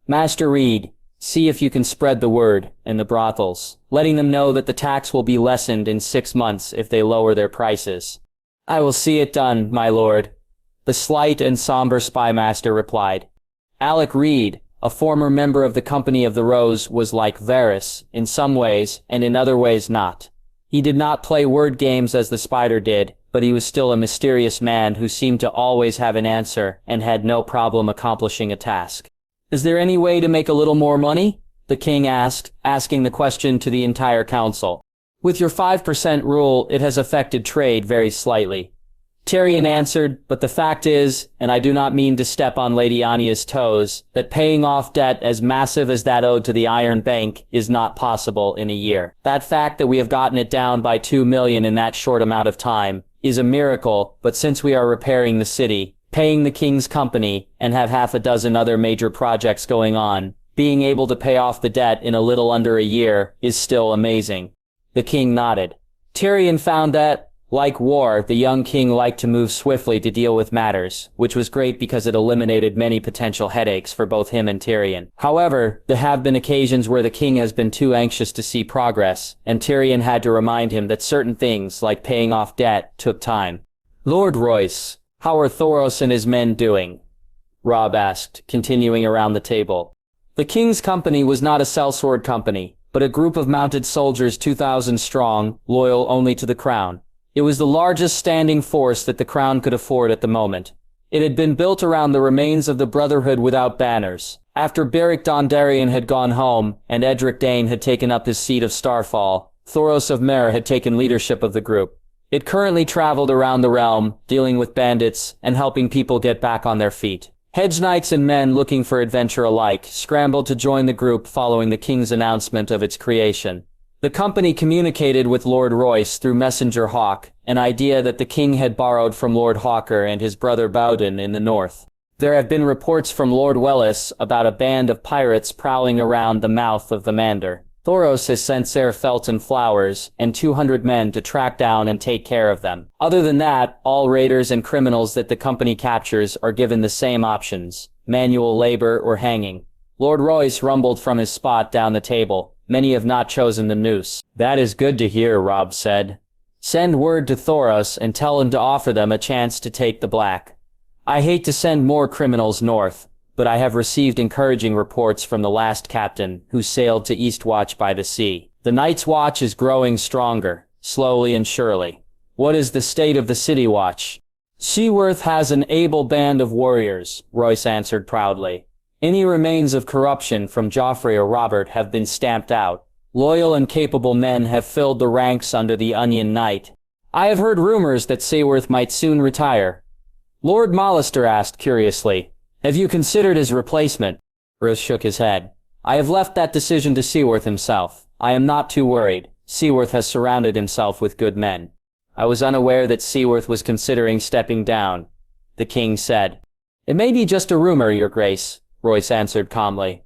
Master Reed, see if you can spread the word in the brothels, letting them know that the tax will be lessened in 6 months if they lower their prices. I will see it done, my lord, the slight and somber spymaster replied. Alec Reed, a former member of the Company of the Rose, was like Varys in some ways and in other ways not. He did not play word games as the spider did, but he was still a mysterious man who seemed to always have an answer and had no problem accomplishing a task. Is there any way to make a little more money? The king asked, asking the question to the entire council. With your 5% rule, it has affected trade very slightly. Tyrion answered, but the fact is, and I do not mean to step on Lady Anya's toes, that paying off debt as massive as that owed to the Iron Bank is not possible in a year. That fact that we have gotten it down by 2 million in that short amount of time is a miracle, but since we are repairing the city, paying the king's company, and have half a dozen other major projects going on, being able to pay off the debt in a little under a year is still amazing. The king nodded. Tyrion found that, like war, the young king liked to move swiftly to deal with matters, which was great because it eliminated many potential headaches for both him and Tyrion. However, there have been occasions where the king has been too anxious to see progress, and Tyrion had to remind him that certain things, like paying off debt, took time. Lord Royce, how are Thoros and his men doing? Robb asked, continuing around the table. The king's company was not a sellsword company, but a group of mounted soldiers 2,000 strong, loyal only to the crown. It was the largest standing force that the crown could afford at the moment. It had been built around the remains of the Brotherhood without banners. After Beric Dondarrion had gone home, and Edric Dane had taken up his seat of Starfall, Thoros of Mer had taken leadership of the group. It currently traveled around the realm, dealing with bandits and helping people get back on their feet. Hedge knights and men looking for adventure alike scrambled to join the group following the king's announcement of its creation. The company communicated with Lord Royce through Messenger Hawk, an idea that the king had borrowed from Lord Hawker and his brother Bowden in the north. There have been reports from Lord Wellis about a band of pirates prowling around the mouth of the Mander. Thoros has sent Ser Felton flowers and 200 men to track down and take care of them. Other than that, all raiders and criminals that the company captures are given the same options: manual labor or hanging. Lord Royce rumbled from his spot down the table. Many have not chosen the noose. That is good to hear, Robb said. Send word to Thoros and tell him to offer them a chance to take the black. I hate to send more criminals north, but I have received encouraging reports from the last captain, who sailed to Eastwatch by the sea. The Night's Watch is growing stronger, slowly and surely. What is the state of the City Watch? Seaworth has an able band of warriors, Royce answered proudly. Any remains of corruption from Joffrey or Robert have been stamped out. Loyal and capable men have filled the ranks under the Onion Knight. I have heard rumors that Seaworth might soon retire. Lord Mollister asked curiously, have you considered his replacement? Royce shook his head. I have left that decision to Seaworth himself. I am not too worried. Seaworth has surrounded himself with good men. I was unaware that Seaworth was considering stepping down, the king said. It may be just a rumor, your grace, Royce answered calmly.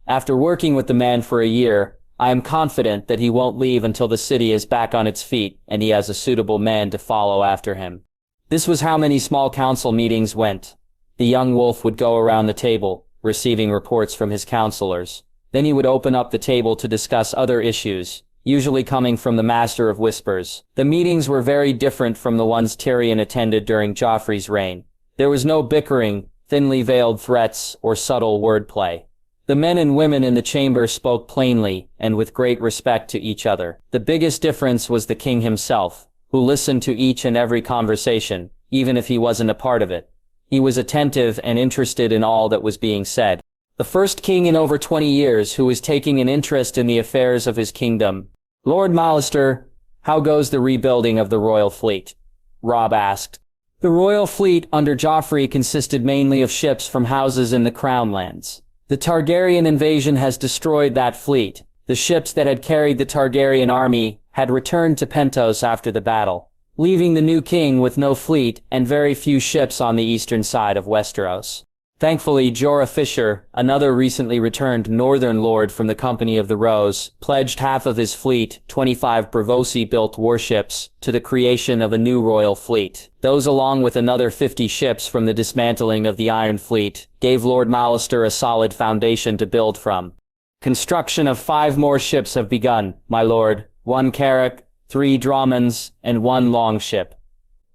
After working with the man for a year, I am confident that he won't leave until the city is back on its feet and he has a suitable man to follow after him. This was how many small council meetings went. The young wolf would go around the table, receiving reports from his counselors. Then he would open up the table to discuss other issues, usually coming from the Master of Whispers. The meetings were very different from the ones Tyrion attended during Joffrey's reign. There was no bickering, thinly veiled threats, or subtle wordplay. The men and women in the chamber spoke plainly and with great respect to each other. The biggest difference was the king himself, who listened to each and every conversation, even if he wasn't a part of it. He was attentive and interested in all that was being said. The first king in over 20 years who was taking an interest in the affairs of his kingdom. "Lord Maester, how goes the rebuilding of the royal fleet?" Robb asked. The royal fleet under Joffrey consisted mainly of ships from houses in the Crown Lands. The Targaryen invasion has destroyed that fleet. The ships that had carried the Targaryen army had returned to Pentos after the battle, leaving the new king with no fleet and very few ships on the eastern side of Westeros. Thankfully, Jorah Fisher, another recently returned northern lord from the Company of the Rose, pledged half of his fleet, 25 Braavosi-built warships, to the creation of a new royal fleet. Those, along with another 50 ships from the dismantling of the Iron Fleet, gave Lord Maester a solid foundation to build from. Construction of 5 more ships have begun, my lord, 1 carrack, 3 dromons, and 1 longship.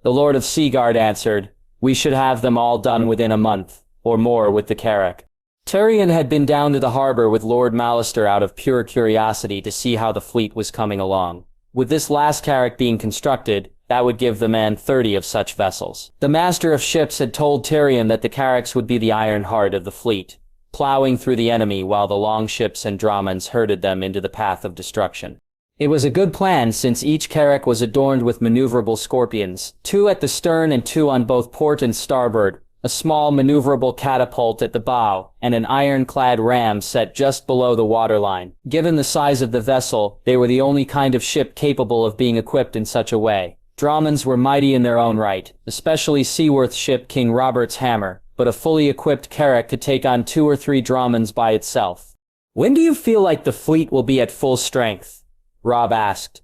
The Lord of Seaguard answered, "We should have them all done within a month, or more with the carrack." Tyrion had been down to the harbor with Lord Maester out of pure curiosity to see how the fleet was coming along. With this last carrack being constructed, that would give the man 30 of such vessels. The Master of Ships had told Tyrion that the carracks would be the iron heart of the fleet, plowing through the enemy while the longships and dromons herded them into the path of destruction. It was a good plan since each carrack was adorned with maneuverable scorpions, 2 at the stern and 2 on both port and starboard, a small maneuverable catapult at the bow, and an ironclad ram set just below the waterline. Given the size of the vessel, they were the only kind of ship capable of being equipped in such a way. Dromons were mighty in their own right, especially Seaworth's ship King Robert's Hammer, but a fully equipped carrack could take on 2 or 3 dromons by itself. "When do you feel like the fleet will be at full strength?" Robb asked.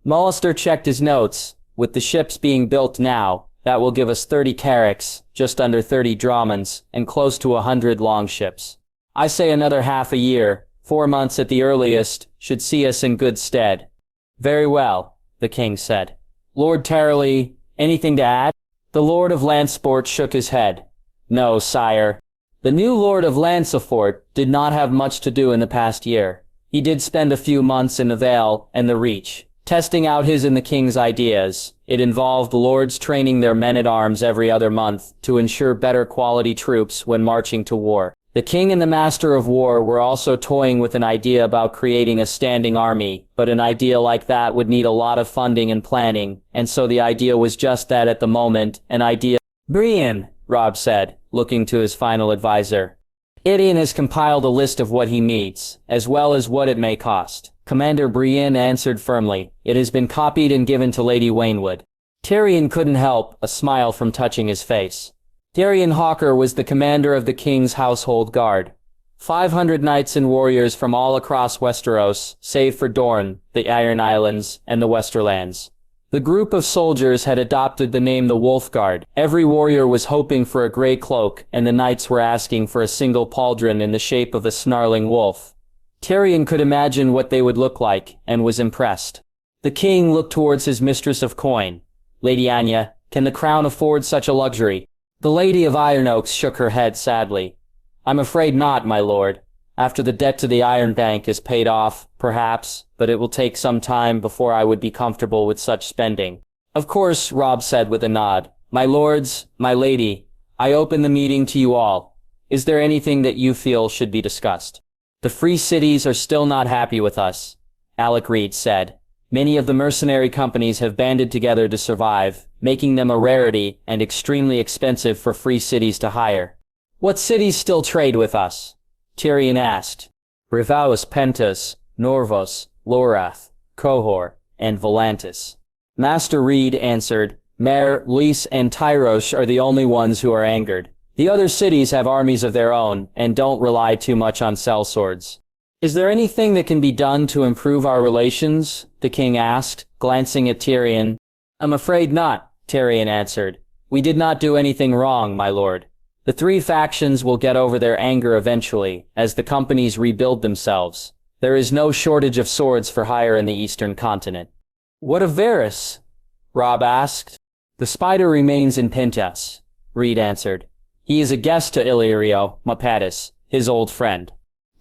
Maester checked his notes. "With the ships being built now, that will give us 30 carracks, just under 30 dromons, and close to 100 longships. I say another half a year, 4 months at the earliest, should see us in good stead." "Very well," the king said. "Lord Tarley, anything to add?" The Lord of Lancefort shook his head. "No, sire." The new Lord of Lancefort did not have much to do in the past year. He did spend a few months in the Vale and the Reach, testing out his and the king's ideas. It involved lords training their men-at-arms every other month to ensure better quality troops when marching to war. The king and the Master of War were also toying with an idea about creating a standing army, but an idea like that would need a lot of funding and planning, and so the idea was just that at the moment, an idea. "Brienne," Robb said, looking to his final advisor. "Idion has compiled a list of what he needs, as well as what it may cost." Commander Brienne answered firmly. "It has been copied and given to Lady Waynwood." Tyrion couldn't help a smile from touching his face. Tyrion Hawker was the commander of the king's household guard. 500 knights and warriors from all across Westeros, save for Dorne, the Iron Islands, and the Westerlands. The group of soldiers had adopted the name the Wolf Guard. Every warrior was hoping for a grey cloak, and the knights were asking for a single pauldron in the shape of a snarling wolf. Tyrion could imagine what they would look like, and was impressed. The king looked towards his mistress of coin. "Lady Anya, can the crown afford such a luxury?" The Lady of Ironokes shook her head sadly. "I'm afraid not, my lord. After the debt to the Iron Bank is paid off, perhaps, but it will take some time before I would be comfortable with such spending." "Of course," Robb said with a nod. "My lords, my lady, I open the meeting to you all. Is there anything that you feel should be discussed?" "The free cities are still not happy with us," Alec Reed said. "Many of the mercenary companies have banded together to survive, making them a rarity and extremely expensive for free cities to hire." "What cities still trade with us?" Tyrion asked. "Revaus Pentos, Norvos, Lorath, Cohor, and Volantis." Master Reed answered. "Mer, Lys, and Tyros are the only ones who are angered. The other cities have armies of their own, and don't rely too much on sellswords." "Is there anything that can be done to improve our relations?" the king asked, glancing at Tyrion. "I'm afraid not," Tyrion answered. "We did not do anything wrong, my lord. The three factions will get over their anger eventually, as the companies rebuild themselves. There is no shortage of swords for hire in the eastern continent. What of Varys? Robb asked. The spider remains in Pentas, Reed answered. He is a guest to Illyrio Mapatis, his old friend.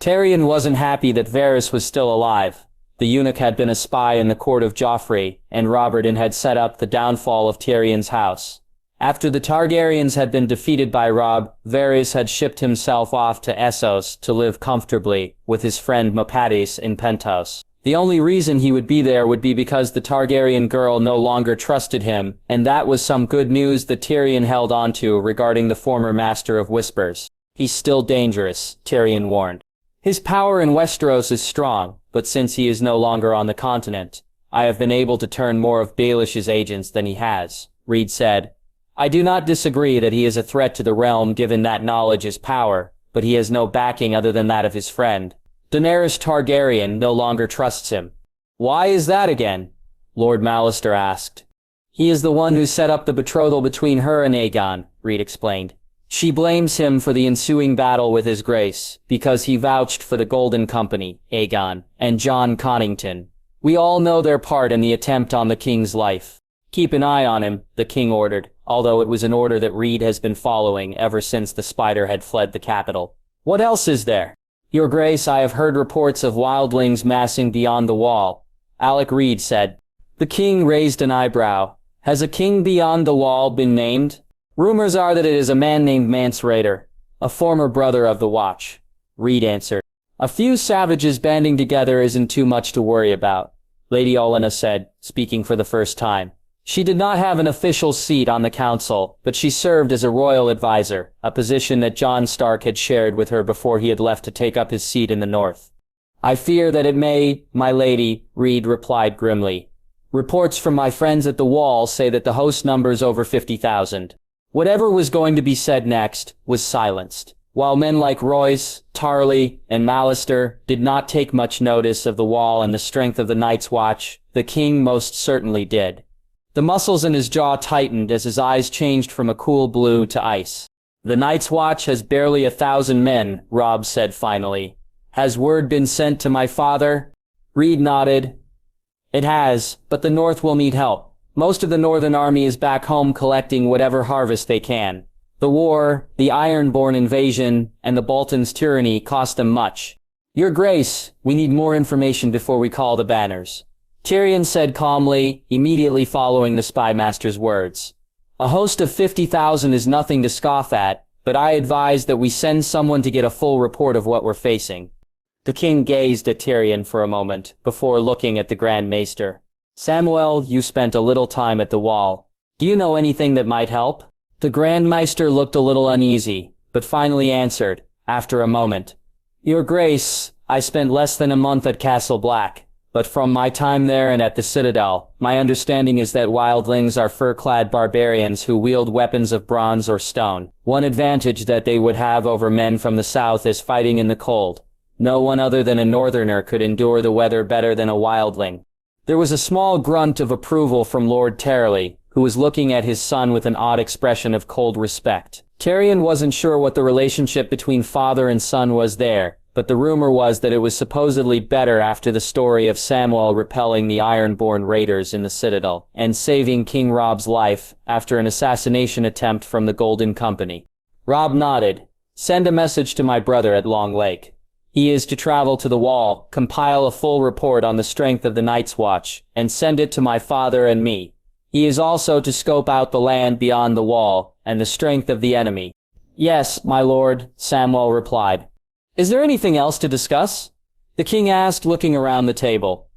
Tyrion wasn't happy that Varys was still alive. The eunuch had been a spy in the court of Joffrey, and Roberton had set up the downfall of Tyrion's house. After the Targaryens had been defeated by Robb, Varys had shipped himself off to Essos to live comfortably with his friend Mapatis in Pentos. The only reason he would be there would be because the Targaryen girl no longer trusted him, and that was some good news that Tyrion held onto regarding the former Master of Whispers. He's still dangerous, Tyrion warned. His power in Westeros is strong, but since he is no longer on the continent, I have been able to turn more of Baelish's agents than he has, Reed said. I do not disagree that he is a threat to the realm given that knowledge is power, but he has no backing other than that of his friend. Daenerys Targaryen no longer trusts him. Why is that again? Lord Maester asked. He is the one who set up the betrothal between her and Aegon, Reed explained. She blames him for the ensuing battle with his grace, because he vouched for the Golden Company, Aegon, and Jon Connington. We all know their part in the attempt on the king's life. Keep an eye on him, the king ordered, although it was an order that Reed has been following ever since the spider had fled the capital. What else is there? Your Grace, I have heard reports of wildlings massing beyond the wall, Alec Reed said. The king raised an eyebrow. Has a king beyond the wall been named? Rumors are that it is a man named Mance Rayder, a former brother of the Watch, Reed answered. A few savages banding together isn't too much to worry about, Lady Olenna said, speaking for the first time. She did not have an official seat on the council, but she served as a royal advisor, a position that Jon Stark had shared with her before he had left to take up his seat in the north. I fear that it may, my lady, Reed replied grimly. Reports from my friends at the wall say that the host numbers over 50,000. Whatever was going to be said next was silenced. While men like Royce, Tarly, and Maester did not take much notice of the wall and the strength of the Night's Watch, the king most certainly did. The muscles in his jaw tightened as his eyes changed from a cool blue to ice. The Night's Watch has barely 1,000 men, Robb said finally. Has word been sent to my father? Reed nodded. It has, but the North will need help. Most of the Northern Army is back home collecting whatever harvest they can. The war, the Ironborn invasion, and the Bolton's tyranny cost them much. Your Grace, we need more information before we call the banners, Tyrion said calmly, immediately following the spy master's words. A host of 50,000 is nothing to scoff at, but I advise that we send someone to get a full report of what we're facing. The king gazed at Tyrion for a moment, before looking at the Grand Maester. Samuel, you spent a little time at the wall. Do you know anything that might help? The Grand Maester looked a little uneasy, but finally answered, after a moment. Your Grace, I spent less than a month at Castle Black. But from my time there and at the Citadel, my understanding is that wildlings are fur-clad barbarians who wield weapons of bronze or stone. One advantage that they would have over men from the south is fighting in the cold. No one other than a northerner could endure the weather better than a wildling. There was a small grunt of approval from Lord Tarly, who was looking at his son with an odd expression of cold respect. Tyrion wasn't sure what the relationship between father and son was there, but the rumor was that it was supposedly better after the story of Samuel repelling the Ironborn raiders in the Citadel, and saving King Robb's life after an assassination attempt from the Golden Company. Robb nodded. Send a message to my brother at Long Lake. He is to travel to the wall, compile a full report on the strength of the Night's Watch, and send it to my father and me. He is also to scope out the land beyond the wall, and the strength of the enemy. Yes, my lord, Samuel replied. Is there anything else to discuss? The king asked, looking around the table.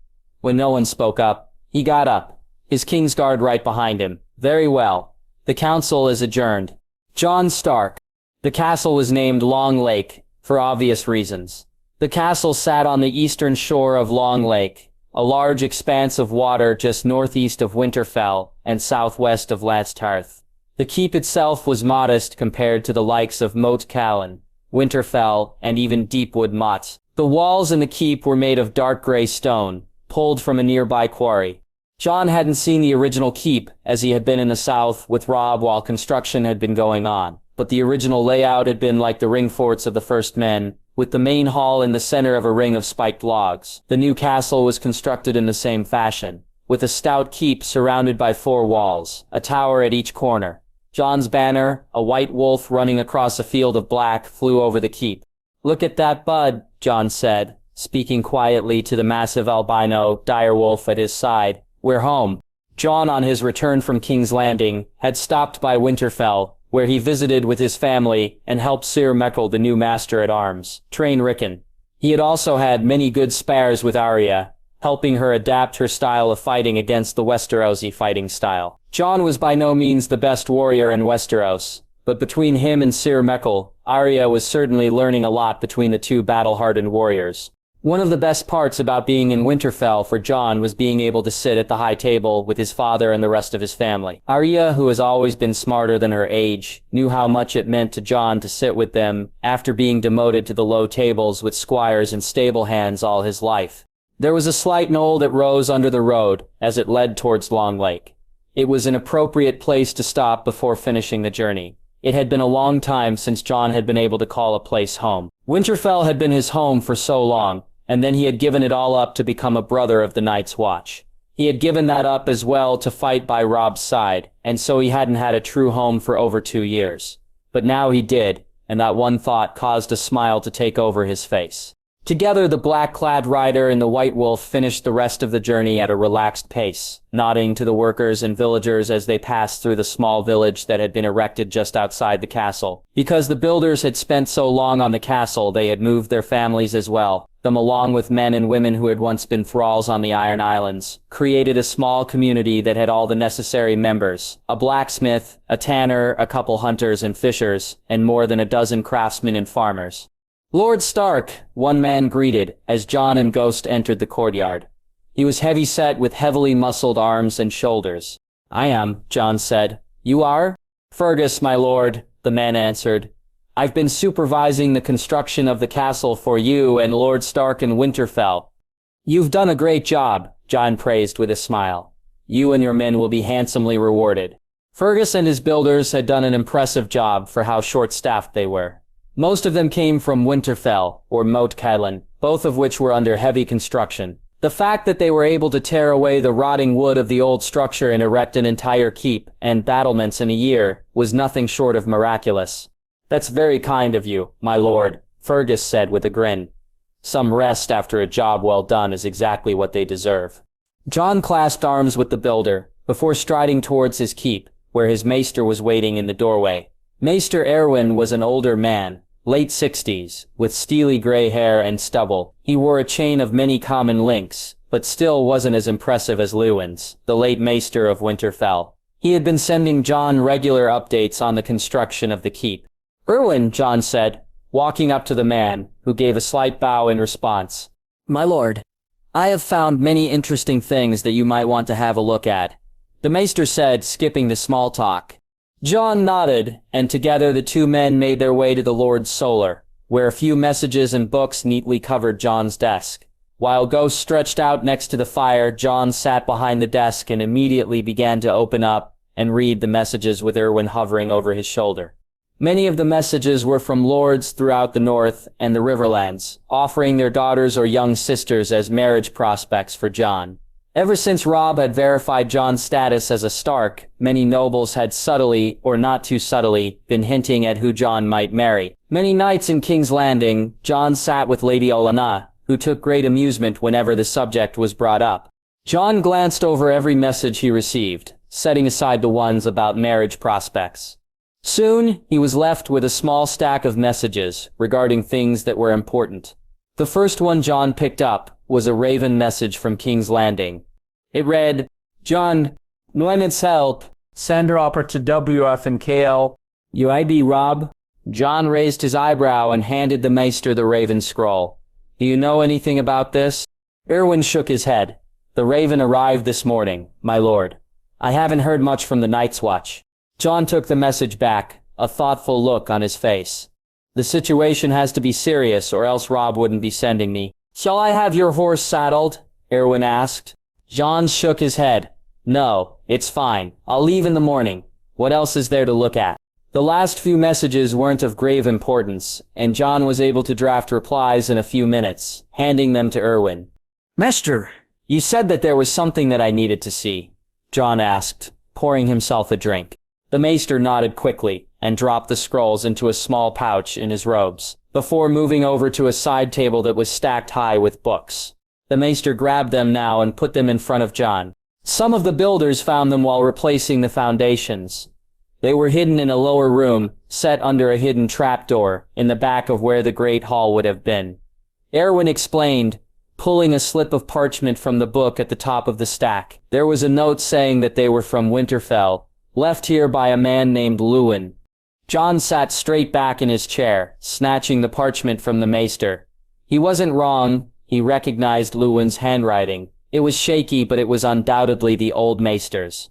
When no one spoke up, he got up, his Kingsguard right behind him. Very well. The council is adjourned. Jon Stark. The castle was named Long Lake, for obvious reasons. The castle sat on the eastern shore of Long Lake, a large expanse of water just northeast of Winterfell and southwest of Landstarth. The keep itself was modest compared to the likes of Moat Cailin, Winterfell, and even Deepwood Motte. The walls in the keep were made of dark gray stone, pulled from a nearby quarry. Jon hadn't seen the original keep, as he had been in the south with Robb while construction had been going on, but the original layout had been like the ring forts of the first men, with the main hall in the center of a ring of spiked logs. The new castle was constructed in the same fashion, with a stout keep surrounded by 4 walls, a tower at each corner. Jon's banner, a white wolf running across a field of black, flew over the keep. "Look at that bud," Jon said, speaking quietly to the massive albino direwolf at his side. "We're home." Jon, on his return from King's Landing, had stopped by Winterfell, where he visited with his family and helped Sir Meckle, the new master-at-arms, train Rickon. He had also had many good spars with Arya, helping her adapt her style of fighting against the Westerosi fighting style. Jon was by no means the best warrior in Westeros, but between him and Sir Meckle, Arya was certainly learning a lot between the two battle-hardened warriors. One of the best parts about being in Winterfell for Jon was being able to sit at the high table with his father and the rest of his family. Arya, who has always been smarter than her age, knew how much it meant to Jon to sit with them after being demoted to the low tables with squires and stable hands all his life. There was a slight knoll that rose under the road as it led towards Long Lake. It was an appropriate place to stop before finishing the journey. It had been a long time since Jon had been able to call a place home. Winterfell had been his home for so long, and then he had given it all up to become a brother of the Night's Watch. He had given that up as well to fight by Robb's side, and so he hadn't had a true home for over 2 years. But now he did, and that one thought caused a smile to take over his face. Together, the black-clad rider and the white wolf finished the rest of the journey at a relaxed pace, nodding to the workers and villagers as they passed through the small village that had been erected just outside the castle. Because the builders had spent so long on the castle, they had moved their families as well, them along with men and women who had once been thralls on the Iron Islands, created a small community that had all the necessary members: a blacksmith, a tanner, a couple hunters and fishers, and more than a dozen craftsmen and farmers. "Lord Stark," one man greeted, as Jon and Ghost entered the courtyard. He was heavy-set with heavily muscled arms and shoulders. "I am," Jon said. "You are?" "Fergus, my lord," the man answered. "I've been supervising the construction of the castle for you and Lord Stark in Winterfell." "You've done a great job," Jon praised with a smile. "You and your men will be handsomely rewarded." Fergus and his builders had done an impressive job for how short-staffed they were. Most of them came from Winterfell, or Moat Cailin, both of which were under heavy construction. The fact that they were able to tear away the rotting wood of the old structure and erect an entire keep and battlements in a year was nothing short of miraculous. "That's very kind of you, my lord," Fergus said with a grin. "Some rest after a job well done is exactly what they deserve." Jon clasped arms with the builder, before striding towards his keep, where his maester was waiting in the doorway. Maester Aemon was an older man, late 60s, with steely gray hair and stubble. He wore a chain of many common links, but still wasn't as impressive as Lewin's, the late maester of Winterfell. He had been sending Jon regular updates on the construction of the keep. "Erwin," Jon said, walking up to the man, who gave a slight bow in response. "My lord, I have found many interesting things that you might want to have a look at," the maester said, skipping the small talk. Jon nodded, and together the two men made their way to the Lord's Solar, where a few messages and books neatly covered Jon's desk. While Ghost stretched out next to the fire, Jon sat behind the desk and immediately began to open up and read the messages with Erwin hovering over his shoulder. Many of the messages were from lords throughout the North and the Riverlands, offering their daughters or young sisters as marriage prospects for Jon. Ever since Robb had verified Jon's status as a Stark, many nobles had subtly, or not too subtly, been hinting at who Jon might marry. Many nights in King's Landing, Jon sat with Lady Olenna, who took great amusement whenever the subject was brought up. Jon glanced over every message he received, setting aside the ones about marriage prospects. Soon, he was left with a small stack of messages regarding things that were important. The first one Jon picked up was a raven message from King's Landing. It read, "Jon, Noenit's help. Send her upper to WF and KL. UID Robb." Jon raised his eyebrow and handed the maester the raven scroll. "Do you know anything about this?" Erwin shook his head. "The raven arrived this morning, my lord. I haven't heard much from the Night's Watch." Jon took the message back, a thoughtful look on his face. "The situation has to be serious or else Robb wouldn't be sending me." "Shall I have your horse saddled?" Erwin asked. Jon shook his head. "No, it's fine. I'll leave in the morning. What else is there to look at?" The last few messages weren't of grave importance, and Jon was able to draft replies in a few minutes, handing them to Erwin. Maester, You said that there was something that I needed to see, Jon asked, pouring himself a drink. The Maester nodded quickly, and dropped the scrolls into a small pouch in his robes, before moving over to a side table that was stacked high with books. The Maester grabbed them now and put them in front of Jon. Some of the builders found them while replacing the foundations. They were hidden in a lower room, set under a hidden trapdoor, in the back of where the Great Hall would have been. Erwin explained, pulling a slip of parchment from the book at the top of the stack. There was a note saying that they were from Winterfell, left here by a man named Luwin. Jon sat straight back in his chair, snatching the parchment from the Maester. He wasn't wrong. He recognized Luwin's handwriting. It was shaky, but it was undoubtedly the old Maester's.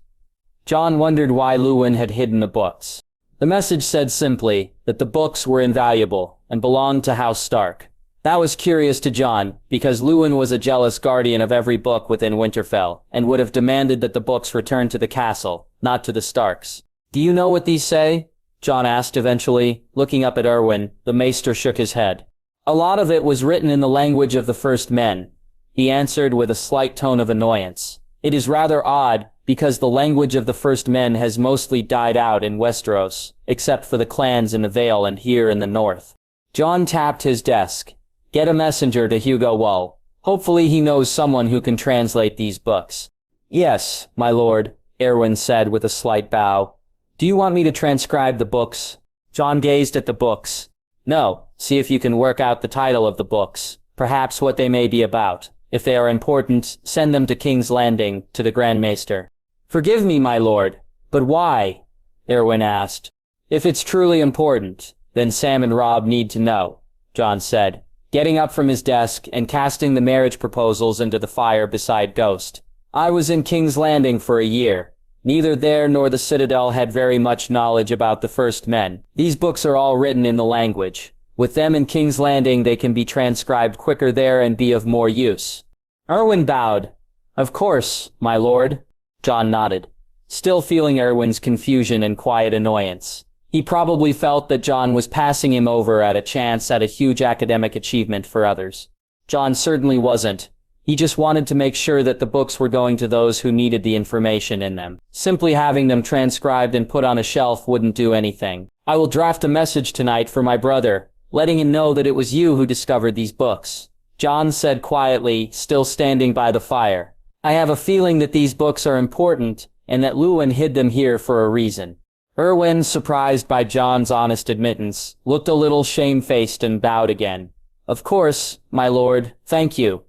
Jon wondered why Luwin had hidden the books. The message said simply that the books were invaluable and belonged to House Stark. That was curious to Jon, because Luwin was a jealous guardian of every book within Winterfell, and would have demanded that the books return to the castle, not to the Starks. Do you know what these say? Jon asked eventually, looking up at Erwin. The Maester shook his head. A lot of it was written in the language of the First Men, he answered with a slight tone of annoyance. It is rather odd, because the language of the First Men has mostly died out in Westeros, except for the clans in the Vale and here in the north. Jon tapped his desk. Get a messenger to Hugo Wall. Hopefully he knows someone who can translate these books. Yes, my lord, Erwin said with a slight bow. Do you want me to transcribe the books? Jon gazed at the books. No, see if you can work out the title of the books, perhaps what they may be about. If they are important, send them to King's Landing, to the Grand Maester. Forgive me, my lord, but why? Erwin asked. If it's truly important, then Sam and Robb need to know, Jon said, getting up from his desk and casting the marriage proposals into the fire beside Ghost. I was in King's Landing for a year. Neither there nor the Citadel had very much knowledge about the First Men. These books are all written in the language. With them in King's Landing, they can be transcribed quicker there and be of more use. Erwin bowed. Of course, my lord. Jon nodded, still feeling Erwin's confusion and quiet annoyance. He probably felt that Jon was passing him over at a chance at a huge academic achievement for others. Jon certainly wasn't. He just wanted to make sure that the books were going to those who needed the information in them. Simply having them transcribed and put on a shelf wouldn't do anything. I will draft a message tonight for my brother, letting him know that it was you who discovered these books, Jon said quietly, still standing by the fire. I have a feeling that these books are important, and that Luwin hid them here for a reason. Erwin, surprised by Jon's honest admittance, looked a little shamefaced and bowed again. Of course, my lord, thank you.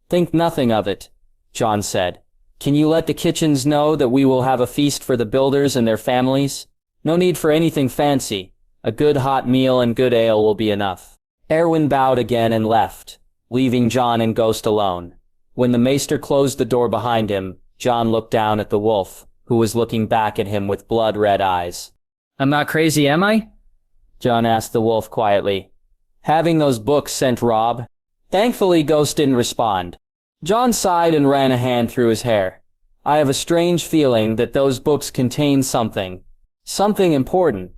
Think nothing of it, Jon said. Can you let the kitchens know that we will have a feast for the builders and their families? No need for anything fancy. A good hot meal and good ale will be enough. Erwin bowed again and left, leaving Jon and Ghost alone. When the Maester closed the door behind him, Jon looked down at the wolf, who was looking back at him with blood-red eyes. I'm not crazy, am I? Jon asked the wolf quietly. Having those books sent Robb? Thankfully, Ghost didn't respond. Jon sighed and ran a hand through his hair. I have a strange feeling that those books contain something. Something important.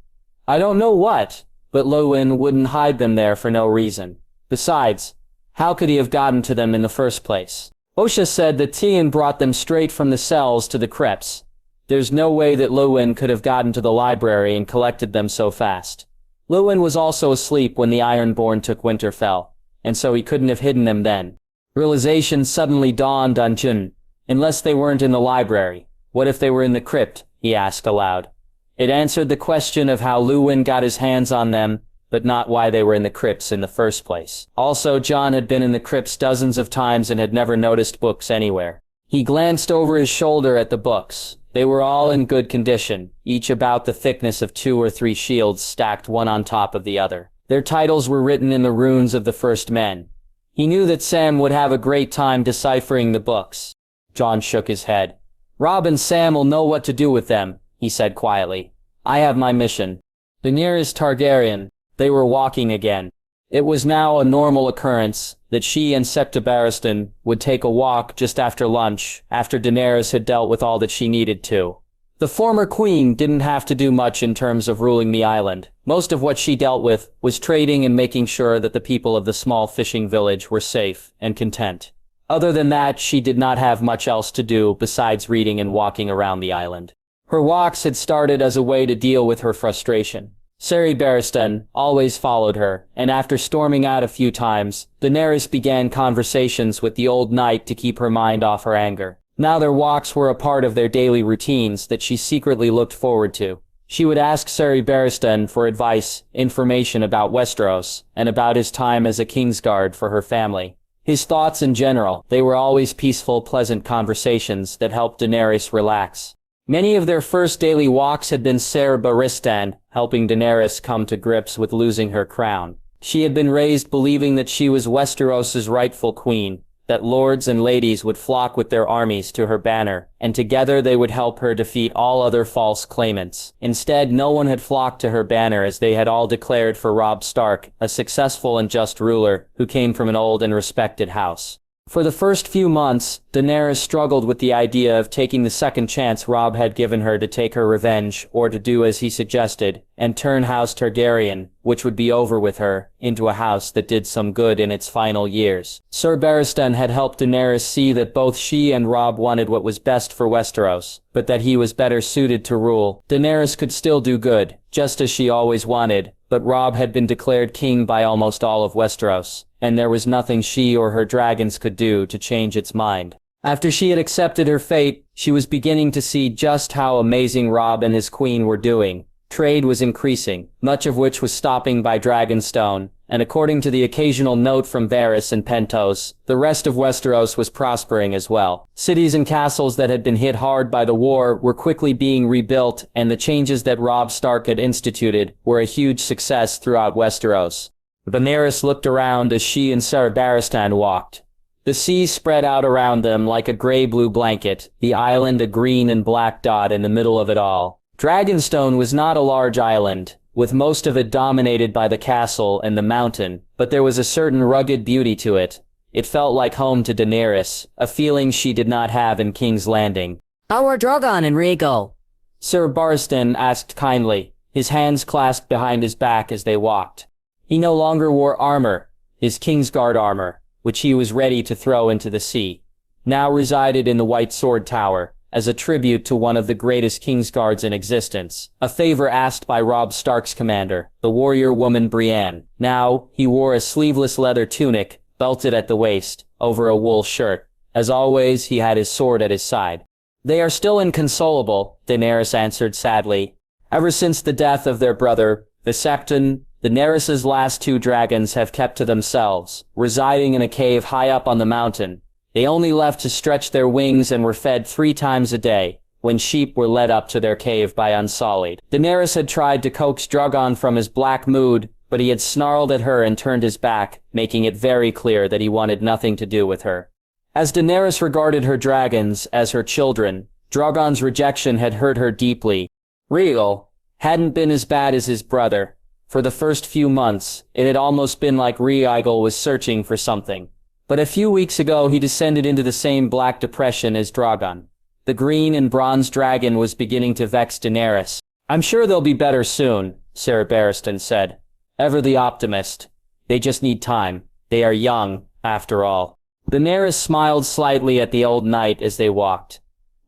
I don't know what, but Luwin wouldn't hide them there for no reason. Besides, how could he have gotten to them in the first place? Osha said that Tien brought them straight from the cells to the crypts. There's no way that Luwin could have gotten to the library and collected them so fast. Luwin was also asleep when the Ironborn took Winterfell, and so he couldn't have hidden them then. Realization suddenly dawned on Jun. Unless they weren't in the library, what if they were in the crypt? He asked aloud. It answered the question of how Luwin got his hands on them, but not why they were in the crypts in the first place. Also, Jon had been in the crypts dozens of times and had never noticed books anywhere. He glanced over his shoulder at the books. They were all in good condition, each about the thickness of 2 or 3 shields stacked one on top of the other. Their titles were written in the runes of the First Men. He knew that Sam would have a great time deciphering the books. Jon shook his head. Robb and Sam will know what to do with them, he said quietly. I have my mission. Daenerys Targaryen. They were walking again. It was now a normal occurrence that she and Septa Barristan would take a walk just after lunch, after Daenerys had dealt with all that she needed to. The former queen didn't have to do much in terms of ruling the island. Most of what she dealt with was trading and making sure that the people of the small fishing village were safe and content. Other than that, she did not have much else to do besides reading and walking around the island. Her walks had started as a way to deal with her frustration. Ser Barristan always followed her, and after storming out a few times, Daenerys began conversations with the old knight to keep her mind off her anger. Now their walks were a part of their daily routines that she secretly looked forward to. She would ask Ser Barristan for advice, information about Westeros, and about his time as a Kingsguard for her family. His thoughts in general, they were always peaceful, pleasant conversations that helped Daenerys relax. Many of their first daily walks had been Ser Barristan helping Daenerys come to grips with losing her crown. She had been raised believing that she was Westeros's rightful queen, that lords and ladies would flock with their armies to her banner, and together they would help her defeat all other false claimants. Instead, no one had flocked to her banner as they had all declared for Robb Stark, a successful and just ruler who came from an old and respected house. For the first few months, Daenerys struggled with the idea of taking the second chance Robb had given her to take her revenge, or to do as he suggested, and turn House Targaryen, which would be over with her, into a house that did some good in its final years. Ser Barristan had helped Daenerys see that both she and Robb wanted what was best for Westeros, but that he was better suited to rule. Daenerys could still do good, just as she always wanted, but Robb had been declared king by almost all of Westeros, and there was nothing she or her dragons could do to change its mind. After she had accepted her fate, she was beginning to see just how amazing Robb and his queen were doing. Trade was increasing, much of which was stopping by Dragonstone, and according to the occasional note from Varys and Pentos, the rest of Westeros was prospering as well. Cities and castles that had been hit hard by the war were quickly being rebuilt, and the changes that Robb Stark had instituted were a huge success throughout Westeros. Daenerys looked around as she and Ser Barristan walked. The sea spread out around them like a gray-blue blanket, the island a green and black dot in the middle of it all. Dragonstone was not a large island, with most of it dominated by the castle and the mountain, but there was a certain rugged beauty to it. It felt like home to Daenerys, a feeling she did not have in King's Landing. "How are Drogon and Rhaegal?" Ser Barristan asked kindly, his hands clasped behind his back as they walked. He no longer wore armor. His Kingsguard armor, which he was ready to throw into the sea, now resided in the White Sword Tower, as a tribute to one of the greatest Kingsguards in existence, a favor asked by Robb Stark's commander, the warrior woman Brienne. Now, he wore a sleeveless leather tunic, belted at the waist, over a wool shirt. As always, he had his sword at his side. "They are still inconsolable," Daenerys answered sadly. "Ever since the death of their brother, Visecton, Daenerys' last two dragons have kept to themselves, residing in a cave high up on the mountain. They only left to stretch their wings and were fed 3 times a day, when sheep were led up to their cave by Unsullied." Daenerys had tried to coax Drogon from his black mood, but he had snarled at her and turned his back, making it very clear that he wanted nothing to do with her. As Daenerys regarded her dragons as her children, Drogon's rejection had hurt her deeply. Rhaegal hadn't been as bad as his brother. For the first few months, it had almost been like Rhaegal was searching for something. But a few weeks ago he descended into the same black depression as Drogon. The green and bronze dragon was beginning to vex Daenerys. "I'm sure they'll be better soon," Ser Barristan said. Ever the optimist. "They just need time. They are young, after all." Daenerys smiled slightly at the old knight as they walked.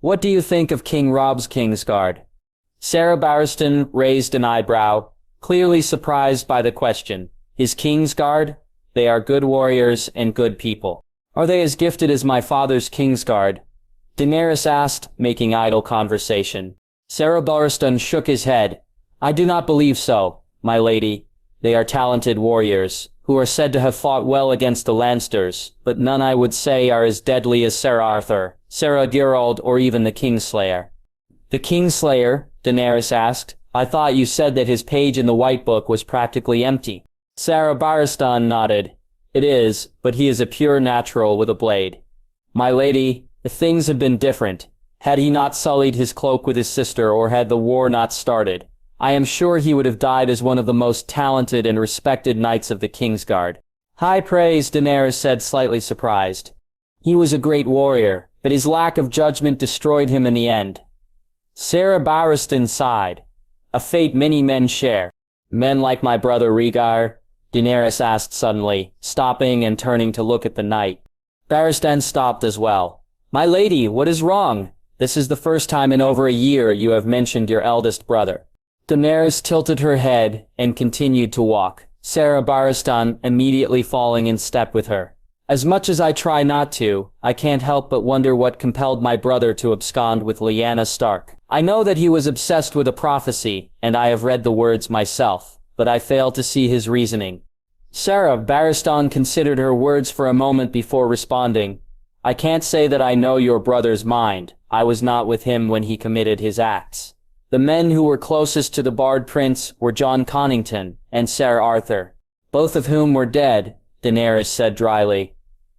"What do you think of King Robb's Kingsguard?" Ser Barristan raised an eyebrow, clearly surprised by the question. "His Kingsguard? They are good warriors and good people." "Are they as gifted as my father's Kingsguard?" Daenerys asked, making idle conversation. Ser Barristan shook his head. "I do not believe so, my lady. They are talented warriors, who are said to have fought well against the Lannisters, but none I would say are as deadly as Ser Arthur, Ser Geralt, or even the Kingslayer." "The Kingslayer?" Daenerys asked. "I thought you said that his page in the White Book was practically empty." Ser Barristan nodded. "It is, but he is a pure natural with a blade. My lady, if things had been different, had he not sullied his cloak with his sister or had the war not started, I am sure he would have died as one of the most talented and respected knights of the Kingsguard." "High praise," Daenerys said, slightly surprised. "He was a great warrior, but his lack of judgment destroyed him in the end." Sarah Barristan sighed. A fate many men share. Men like my brother Rhaegar? Daenerys asked suddenly, stopping and turning to look at the knight. Barristan stopped as well. My lady, what is wrong? This is the first time in over a year you have mentioned your eldest brother. Daenerys tilted her head and continued to walk, Sarah Barristan immediately falling in step with her. As much as I try not to, I can't help but wonder what compelled my brother to abscond with Lyanna Stark. I know that he was obsessed with a prophecy, and I have read the words myself, but I fail to see his reasoning. Sarah Barristan considered her words for a moment before responding. I can't say that I know your brother's mind. I was not with him when he committed his acts. The men who were closest to the Bard Prince were Jon Connington and Ser Arthur, both of whom were dead, Daenerys said dryly.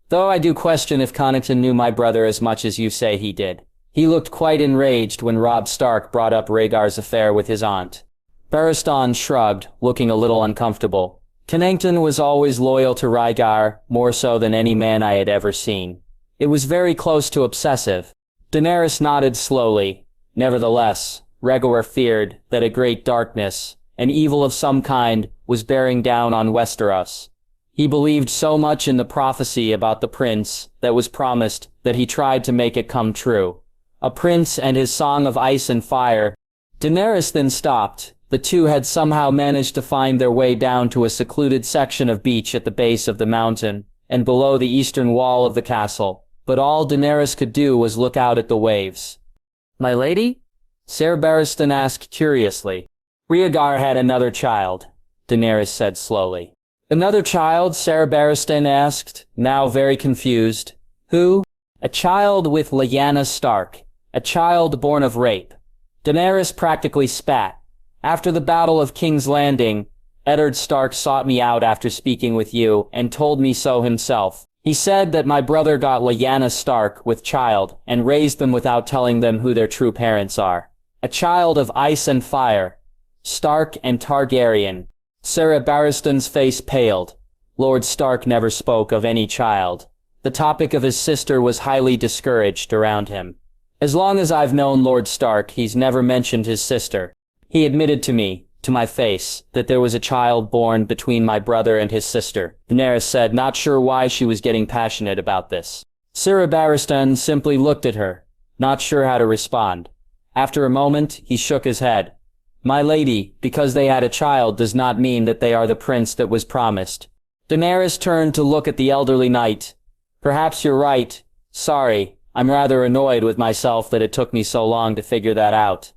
Though I do question if Connington knew my brother as much as you say he did. He looked quite enraged when Robb Stark brought up Rhaegar's affair with his aunt. Barristan shrugged, looking a little uncomfortable. Connington was always loyal to Rhaegar, more so than any man I had ever seen. It was very close to obsessive. Daenerys nodded slowly. Nevertheless, Rhaegar feared that a great darkness, an evil of some kind, was bearing down on Westeros. He believed so much in the prophecy about the prince that was promised that he tried to make it come true. A prince and his song of ice and fire. Daenerys then stopped. The two had somehow managed to find their way down to a secluded section of beach at the base of the mountain, and below the eastern wall of the castle. But all Daenerys could do was look out at the waves. My lady? Ser Barristan asked curiously. Rhaegar had another child, Daenerys said slowly. Another child? Ser Barristan asked, now very confused. Who? A child with Lyanna Stark. A child born of rape. Daenerys practically spat. After the Battle of King's Landing, Eddard Stark sought me out after speaking with you and told me so himself. He said that my brother got Lyanna Stark with child and raised them without telling them who their true parents are. A child of ice and fire. Stark and Targaryen. Sarah Barristan's face paled. Lord Stark never spoke of any child. The topic of his sister was highly discouraged around him. As long as I've known Lord Stark, he's never mentioned his sister. He admitted to me, to my face, that there was a child born between my brother and his sister. Daenerys said, not sure why she was getting passionate about this. Sarah Barristan simply looked at her, not sure how to respond. After a moment, he shook his head. My lady, because they had a child does not mean that they are the prince that was promised. Daenerys turned to look at the elderly knight. Perhaps you're right. Sorry, I'm rather annoyed with myself that it took me so long to figure that out.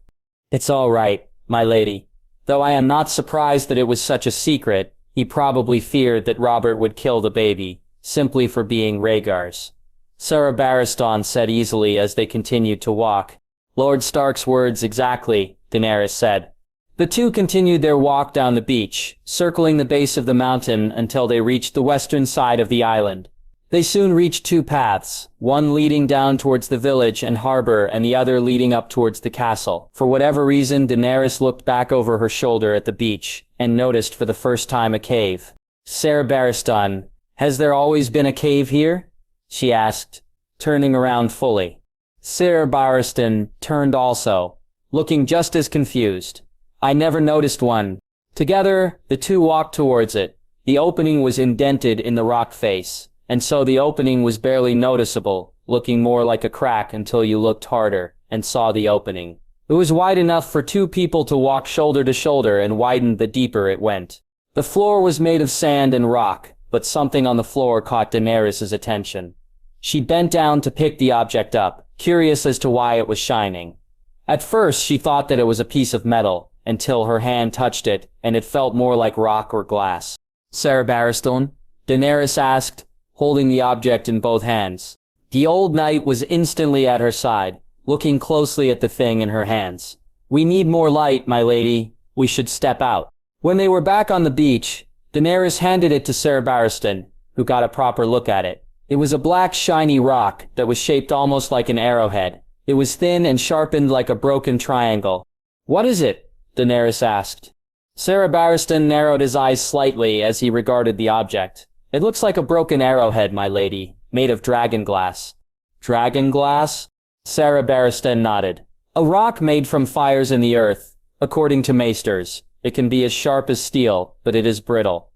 It's all right, my lady. Though I am not surprised that it was such a secret, he probably feared that Robert would kill the baby, simply for being Rhaegar's. Sarah Barristan said easily as they continued to walk. Lord Stark's words exactly, Daenerys said. The two continued their walk down the beach, circling the base of the mountain until they reached the western side of the island. They soon reached two paths, one leading down towards the village and harbor and the other leading up towards the castle. For whatever reason, Daenerys looked back over her shoulder at the beach and noticed for the first time a cave. Sarah Barristan, has there always been a cave here? She asked, turning around fully. Sarah Barristan turned also, looking just as confused. I never noticed one. Together, the two walked towards it. The opening was indented in the rock face, and so the opening was barely noticeable, looking more like a crack until you looked harder and saw the opening. It was wide enough for two people to walk shoulder to shoulder and widened the deeper it went. The floor was made of sand and rock, but something on the floor caught Daenerys' attention. She bent down to pick the object up, curious as to why it was shining. At first, she thought that it was a piece of metal, until her hand touched it, and it felt more like rock or glass. Sarah Barristan? Daenerys asked, holding the object in both hands. The old knight was instantly at her side, looking closely at the thing in her hands. We need more light, my lady. We should step out. When they were back on the beach, Daenerys handed it to Sarah Barristan, who got a proper look at it. It was a black shiny rock that was shaped almost like an arrowhead. It was thin and sharpened like a broken triangle. What is it? Daenerys asked. Sarah Barristan narrowed his eyes slightly as he regarded the object. It looks like a broken arrowhead, my lady, made of dragon glass. Dragon glass? Sarah Barristan nodded. A rock made from fires in the earth. According to maesters, it can be as sharp as steel, but it is brittle.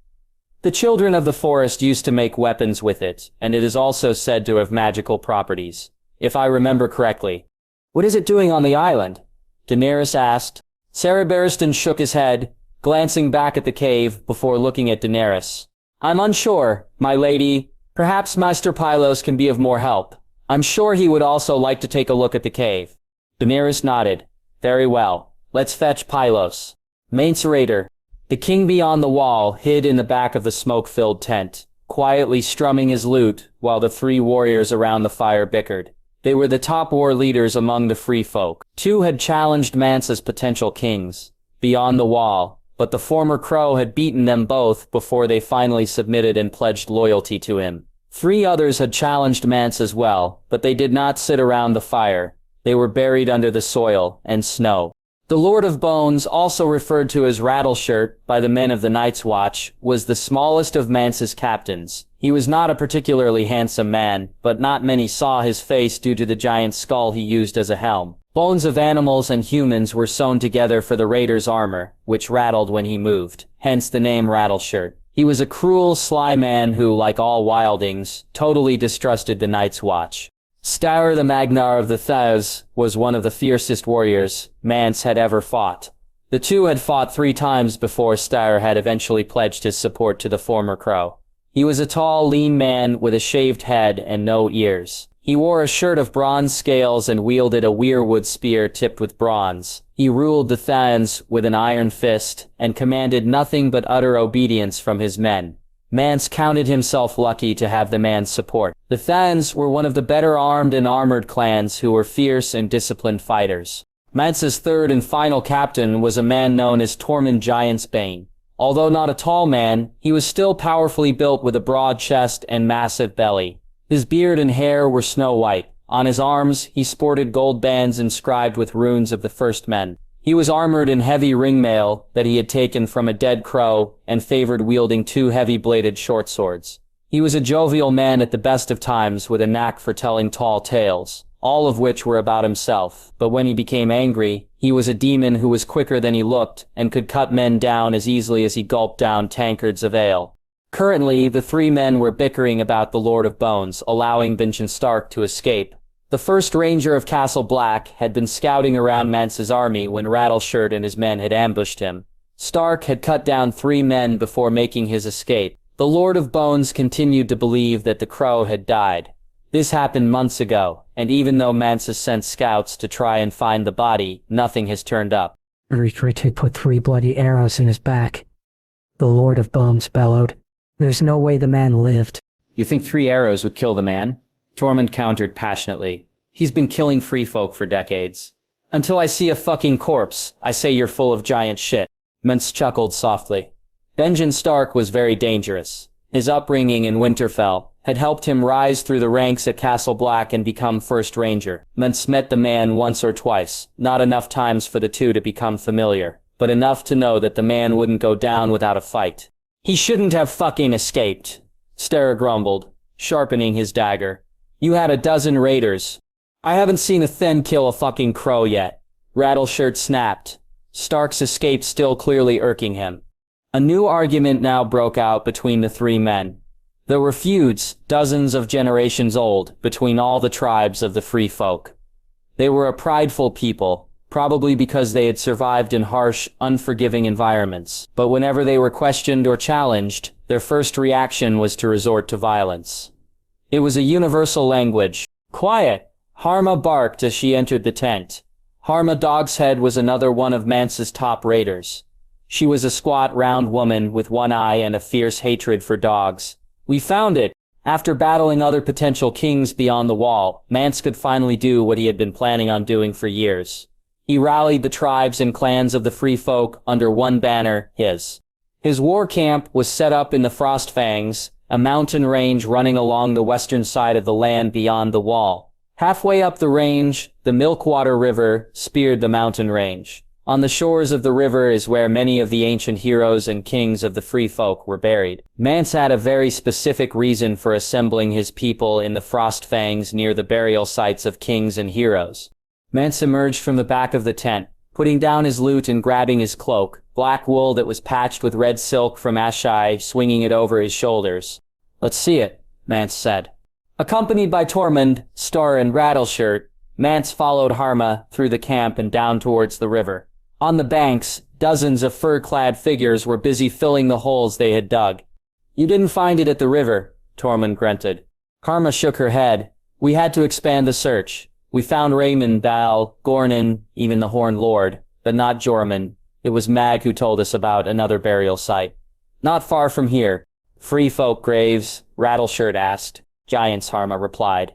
The children of the forest used to make weapons with it, and it is also said to have magical properties, if I remember correctly. What is it doing on the island? Daenerys asked. Ser Barristan shook his head, glancing back at the cave before looking at Daenerys. I'm unsure, my lady. Perhaps Maester Pylos can be of more help. I'm sure he would also like to take a look at the cave. Daenerys nodded. Very well. Let's fetch Pylos. Mance Rayder. The king beyond the wall hid in the back of the smoke-filled tent, quietly strumming his lute while the three warriors around the fire bickered. They were the top war leaders among the free folk. Two had challenged Mance as potential kings, beyond the wall, but the former crow had beaten them both before they finally submitted and pledged loyalty to him. Three others had challenged Mance as well, but they did not sit around the fire. They were buried under the soil and snow. The Lord of Bones, also referred to as Rattleshirt by the men of the Night's Watch, was the smallest of Mance's captains. He was not a particularly handsome man, but not many saw his face due to the giant skull he used as a helm. Bones of animals and humans were sewn together for the raider's armor, which rattled when he moved, hence the name Rattleshirt. He was a cruel, sly man who, like all wildlings, totally distrusted the Night's Watch. Styr the Magnar of the Thaws was one of the fiercest warriors Mance had ever fought. The two had fought 3 times before Styr had eventually pledged his support to the former crow. He was a tall, lean man with a shaved head and no ears. He wore a shirt of bronze scales and wielded a weirwood spear tipped with bronze. He ruled the Thans with an iron fist and commanded nothing but utter obedience from his men. Mance counted himself lucky to have the man's support. The Thans were one of the better armed and armored clans who were fierce and disciplined fighters. Mance's third and final captain was a man known as Tormund Giantsbane. Although not a tall man, he was still powerfully built with a broad chest and massive belly. His beard and hair were snow white. On his arms, he sported gold bands inscribed with runes of the First Men. He was armored in heavy ringmail that he had taken from a dead crow and favored wielding 2 heavy-bladed short swords. He was a jovial man at the best of times with a knack for telling tall tales, all of which were about himself. But when he became angry, he was a demon who was quicker than he looked and could cut men down as easily as he gulped down tankards of ale. Currently, the 3 men were bickering about the Lord of Bones, allowing Benjen Stark to escape. The first ranger of Castle Black had been scouting around Mance's army when Rattleshirt and his men had ambushed him. Stark had cut down 3 men before making his escape. The Lord of Bones continued to believe that the crow had died. This happened months ago, and even though Mance has sent scouts to try and find the body, nothing has turned up. Retreat had put 3 bloody arrows in his back. The Lord of Bones bellowed. There's no way the man lived. You think 3 arrows would kill the man? Tormund countered passionately. He's been killing free folk for decades. Until I see a fucking corpse, I say you're full of giant shit. Mance chuckled softly. Benjen Stark was very dangerous. His upbringing in Winterfell had helped him rise through the ranks at Castle Black and become First Ranger. Mance met the man once or twice, not enough times for the two to become familiar, but enough to know that the man wouldn't go down without a fight. He shouldn't have fucking escaped, Styr grumbled, sharpening his dagger. You had a dozen raiders. I haven't seen a Then kill a fucking crow yet. Rattleshirt snapped, Stark's escape still clearly irking him. A new argument now broke out between the 3 men. There were feuds, dozens of generations old, between all the tribes of the free folk. They were a prideful people, probably because they had survived in harsh, unforgiving environments. But whenever they were questioned or challenged, their first reaction was to resort to violence. It was a universal language. Quiet! Harma barked as she entered the tent. Harma Dogshead was another one of Mance's top raiders. She was a squat, round woman with one eye and a fierce hatred for dogs. We found it! After battling other potential kings beyond the wall, Mance could finally do what he had been planning on doing for years. He rallied the tribes and clans of the free folk under one banner, his. His war camp was set up in the Frostfangs, a mountain range running along the western side of the land beyond the wall. Halfway up the range, the Milkwater River speared the mountain range. On the shores of the river is where many of the ancient heroes and kings of the free folk were buried. Mance had a very specific reason for assembling his people in the Frostfangs near the burial sites of kings and heroes. Mance emerged from the back of the tent, putting down his loot and grabbing his cloak, black wool that was patched with red silk from Ashai, swinging it over his shoulders. "Let's see it," Mance said. Accompanied by Tormund, Star, and Rattleshirt, Mance followed Harma through the camp and down towards the river. On the banks, dozens of fur-clad figures were busy filling the holes they had dug. "You didn't find it at the river," Tormund grunted. Harma shook her head. "We had to expand the search. We found Raymond, Dal, Gornan, even the Horned Lord, but not Jormund. It was Mag who told us about another burial site. Not far from here." "Free folk graves?" Rattleshirt asked. "Giants," Harma replied.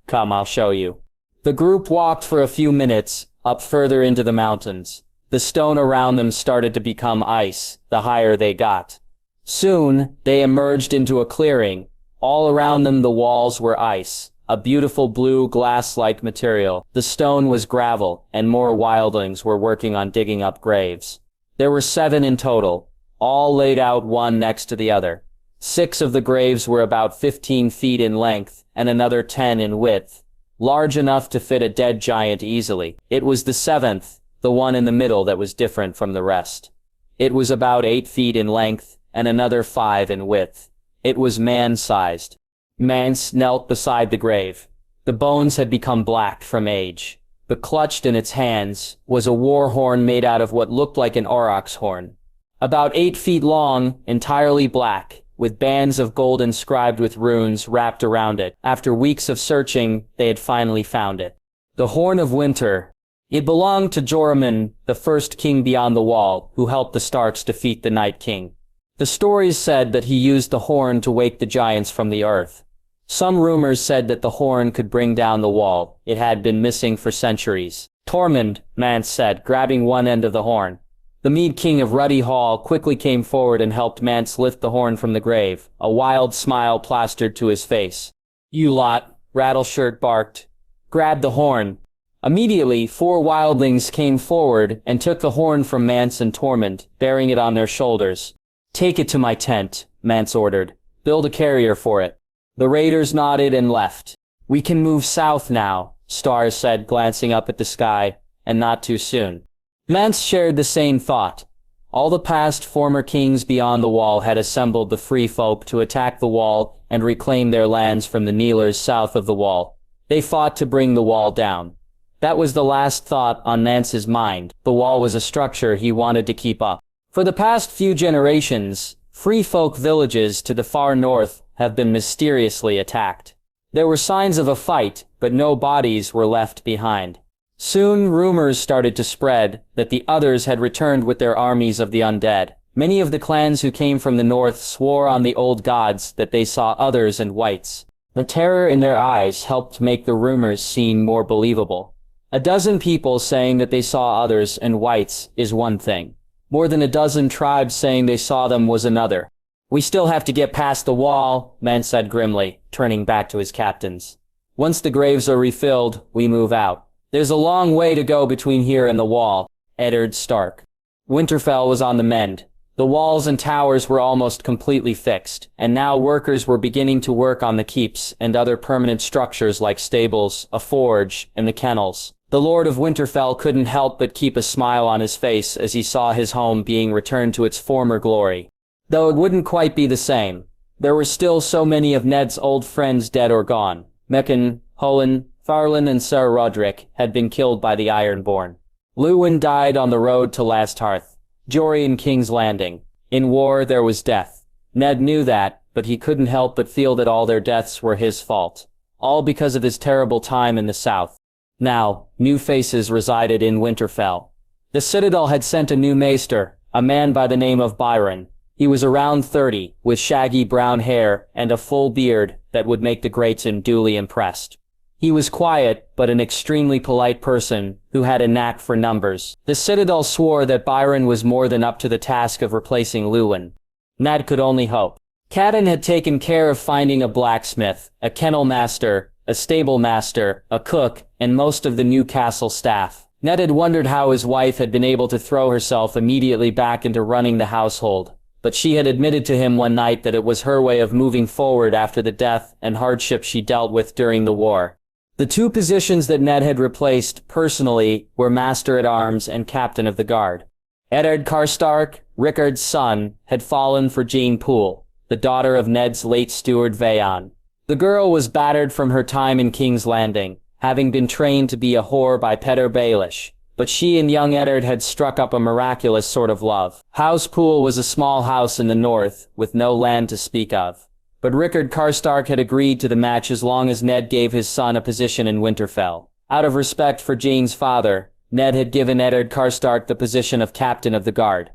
"Come, I'll show you." The group walked for a few minutes, up further into the mountains. The stone around them started to become ice, the higher they got. Soon, they emerged into a clearing. All around them the walls were ice, a beautiful blue glass-like material. The stone was gravel, and more wildlings were working on digging up graves. There were 7 in total, all laid out one next to the other. 6 of the graves were about 15 feet in length, and another 10 in width, large enough to fit a dead giant easily. It was the 7th, the one in the middle, that was different from the rest. It was about 8 feet in length, and another 5 in width. It was man-sized. Mance knelt beside the grave. The bones had become black from age, but clutched in its hands was a war horn made out of what looked like an aurochs horn. About 8 feet long, entirely black, with bands of gold inscribed with runes wrapped around it. After weeks of searching, they had finally found it. The Horn of Winter. It belonged to Joramun, the first king beyond the wall, who helped the Starks defeat the Night King. The stories said that he used the horn to wake the giants from the earth. Some rumors said that the horn could bring down the wall. It had been missing for centuries. "Tormund," Mance said, grabbing one end of the horn. The Mead King of Ruddy Hall quickly came forward and helped Mance lift the horn from the grave, a wild smile plastered to his face. "You lot," Rattleshirt barked. "Grab the horn." Immediately, 4 wildlings came forward and took the horn from Mance and Tormund, bearing it on their shoulders. "Take it to my tent," Mance ordered. "Build a carrier for it." The raiders nodded and left. "We can move south now," Star said, glancing up at the sky, "and not too soon." Mance shared the same thought. All the past former kings beyond the wall had assembled the free folk to attack the wall and reclaim their lands from the kneelers south of the wall. They fought to bring the wall down. That was the last thought on Mance's mind. The wall was a structure he wanted to keep up. For the past few generations, free folk villages to the far north have been mysteriously attacked. There were signs of a fight, but no bodies were left behind. Soon rumors started to spread that the others had returned with their armies of the undead. Many of the clans who came from the north swore on the old gods that they saw others and whites. The terror in their eyes helped make the rumors seem more believable. A dozen people saying that they saw others and whites is one thing. More than a dozen tribes saying they saw them was another. "We still have to get past the wall," Mance said grimly, turning back to his captains. "Once the graves are refilled, we move out. There's a long way to go between here and the wall." Eddard Stark. Winterfell was on the mend. The walls and towers were almost completely fixed, and now workers were beginning to work on the keeps and other permanent structures like stables, a forge, and the kennels. The Lord of Winterfell couldn't help but keep a smile on his face as he saw his home being returned to its former glory. Though it wouldn't quite be the same. There were still so many of Ned's old friends dead or gone. Mekken, Holen, Farlin, and Ser Roderick had been killed by the Ironborn. Luwin died on the road to Last Hearth. Jory in King's Landing. In war there was death. Ned knew that, but he couldn't help but feel that all their deaths were his fault. All because of his terrible time in the south. Now, new faces resided in Winterfell. The Citadel had sent a new maester, a man by the name of Byron. He was around 30, with shaggy brown hair and a full beard that would make the Greatson duly impressed. He was quiet, but an extremely polite person who had a knack for numbers. The Citadel swore that Byron was more than up to the task of replacing Luwin. Ned could only hope. Catelyn had taken care of finding a blacksmith, a kennel master, a stable master, a cook, and most of the new castle staff. Ned had wondered how his wife had been able to throw herself immediately back into running the household, but she had admitted to him one night that it was her way of moving forward after the death and hardship she dealt with during the war. The two positions that Ned had replaced, personally, were Master-at-Arms and Captain of the Guard. Eddard Stark, Rickard's son, had fallen for Jeyne Poole, the daughter of Ned's late steward Vaon. The girl was battered from her time in King's Landing, having been trained to be a whore by Petyr Baelish, but she and young Eddard had struck up a miraculous sort of love. House Poole was a small house in the north, with no land to speak of. But Rickard Stark had agreed to the match as long as Ned gave his son a position in Winterfell. Out of respect for Jeyne's father, Ned had given Eddard Stark the position of Captain of the Guard.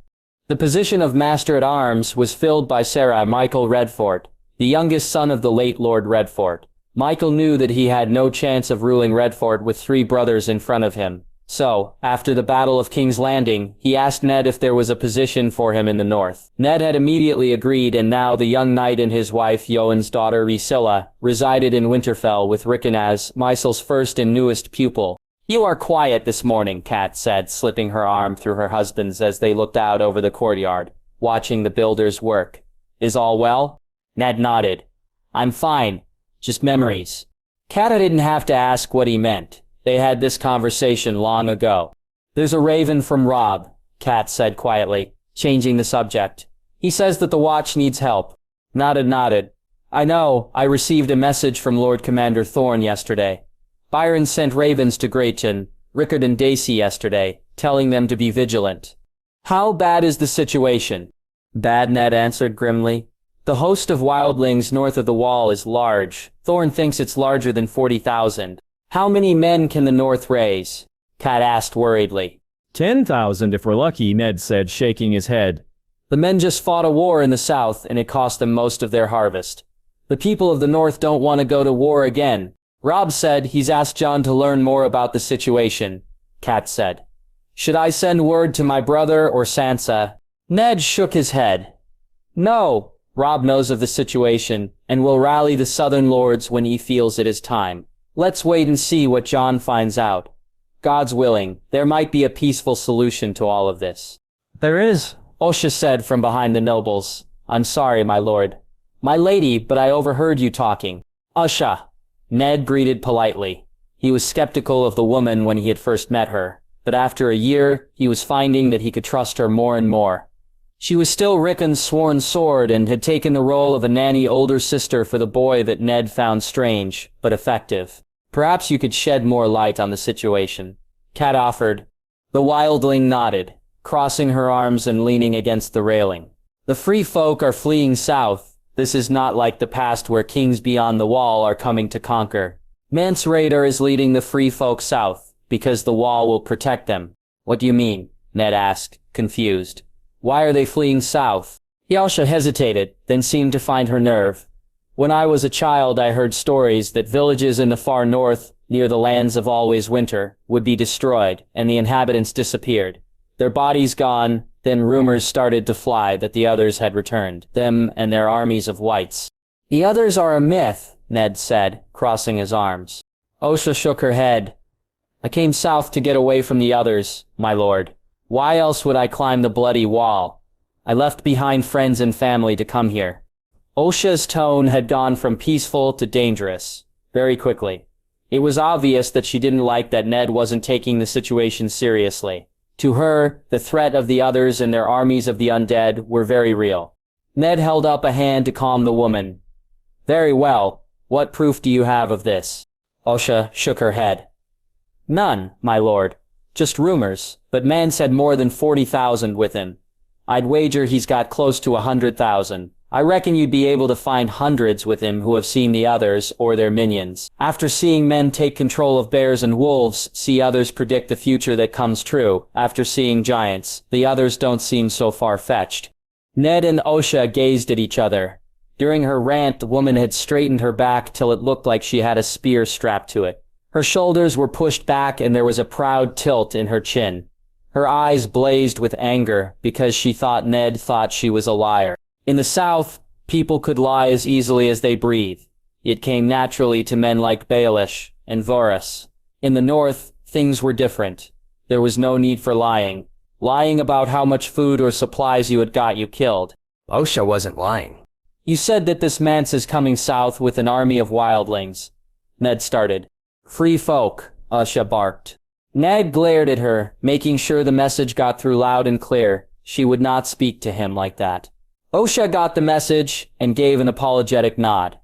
The position of Master-at-Arms was filled by Sir Michael Redfort, the youngest son of the late Lord Redfort. Michael knew that he had no chance of ruling Redfort with 3 brothers in front of him. So, after the Battle of King's Landing, he asked Ned if there was a position for him in the north. Ned had immediately agreed, and now the young knight and his wife, Yoan's daughter Rhaenyra, resided in Winterfell with Rickon as Mysel's first and newest pupil. "You are quiet this morning," Kat said, slipping her arm through her husband's as they looked out over the courtyard, watching the builders work. "Is all well?" Ned nodded. "I'm fine. Just memories." Kat didn't have to ask what he meant. They had this conversation long ago. "There's a raven from Robb," Kat said quietly, changing the subject. "He says that the watch needs help." Nodded. "I know. I received a message from Lord Commander Thorne yesterday. Byron sent ravens to Grayton, Rickard and Dacey yesterday, telling them to be vigilant." "How bad is the situation?" "Bad," Ned answered grimly. "The host of wildlings north of the wall is large. Thorne thinks it's larger than 40,000. How many men can the North raise?" Kat asked worriedly. 10,000 if we're lucky, Ned said, shaking his head. "The men just fought a war in the south, and it cost them most of their harvest. The people of the north don't want to go to war again." "Robb said he's asked Jon to learn more about the situation," Kat said. "Should I send word to my brother or Sansa?" Ned shook his head. "No, Robb knows of the situation, and will rally the southern lords when he feels it is time. Let's wait and see what Jon finds out. God's willing, there might be a peaceful solution to all of this." "There is," Osha said from behind the nobles. "I'm sorry, my lord." "My lady, but I overheard you talking." "Usha," Ned greeted politely. He was skeptical of the woman when he had first met her, but after a year, he was finding that he could trust her more and more. She was still Rickon's sworn sword and had taken the role of a nanny older sister for the boy that Ned found strange, but effective. "Perhaps you could shed more light on the situation," Kat offered. The wildling nodded, crossing her arms and leaning against the railing. "The free folk are fleeing south. This is not like the past where kings beyond the wall are coming to conquer. Mance Rayder is leading the free folk south, because the wall will protect them." "What do you mean?" Ned asked, confused. "Why are they fleeing south?" Yasha hesitated, then seemed to find her nerve. "When I was a child, I heard stories that villages in the far north, near the lands of always winter, would be destroyed, and the inhabitants disappeared. Their bodies gone, then rumors started to fly that the others had returned, them and their armies of whites." "The others are a myth," Ned said, crossing his arms. Osha shook her head. "I came south to get away from the others, my lord. Why else would I climb the bloody wall? I left behind friends and family to come here." Osha's tone had gone from peaceful to dangerous, very quickly. It was obvious that she didn't like that Ned wasn't taking the situation seriously. To her, the threat of the others and their armies of the undead were very real. Ned held up a hand to calm the woman. "Very well. What proof do you have of this?" Osha shook her head. "None, my lord. Just rumors, but Mance had more than 40,000 with him. I'd wager he's got close to 100,000. I reckon you'd be able to find hundreds with him who have seen the others or their minions. After seeing men take control of bears and wolves, see others predict the future that comes true. After seeing giants, the others don't seem so far-fetched." Ned and Osha gazed at each other. During her rant, the woman had straightened her back till it looked like she had a spear strapped to it. Her shoulders were pushed back and there was a proud tilt in her chin. Her eyes blazed with anger because she thought Ned thought she was a liar. In the south, people could lie as easily as they breathe. It came naturally to men like Baelish and Varys. In the north, things were different. There was no need for lying. Lying about how much food or supplies you had got you killed. Osha wasn't lying. "You said that this Mance is coming south with an army of wildlings," Ned started. Free folk, Usha barked. Ned glared at her, making sure the message got through loud and clear. She would not speak to him like that. Osha got the message and gave an apologetic nod.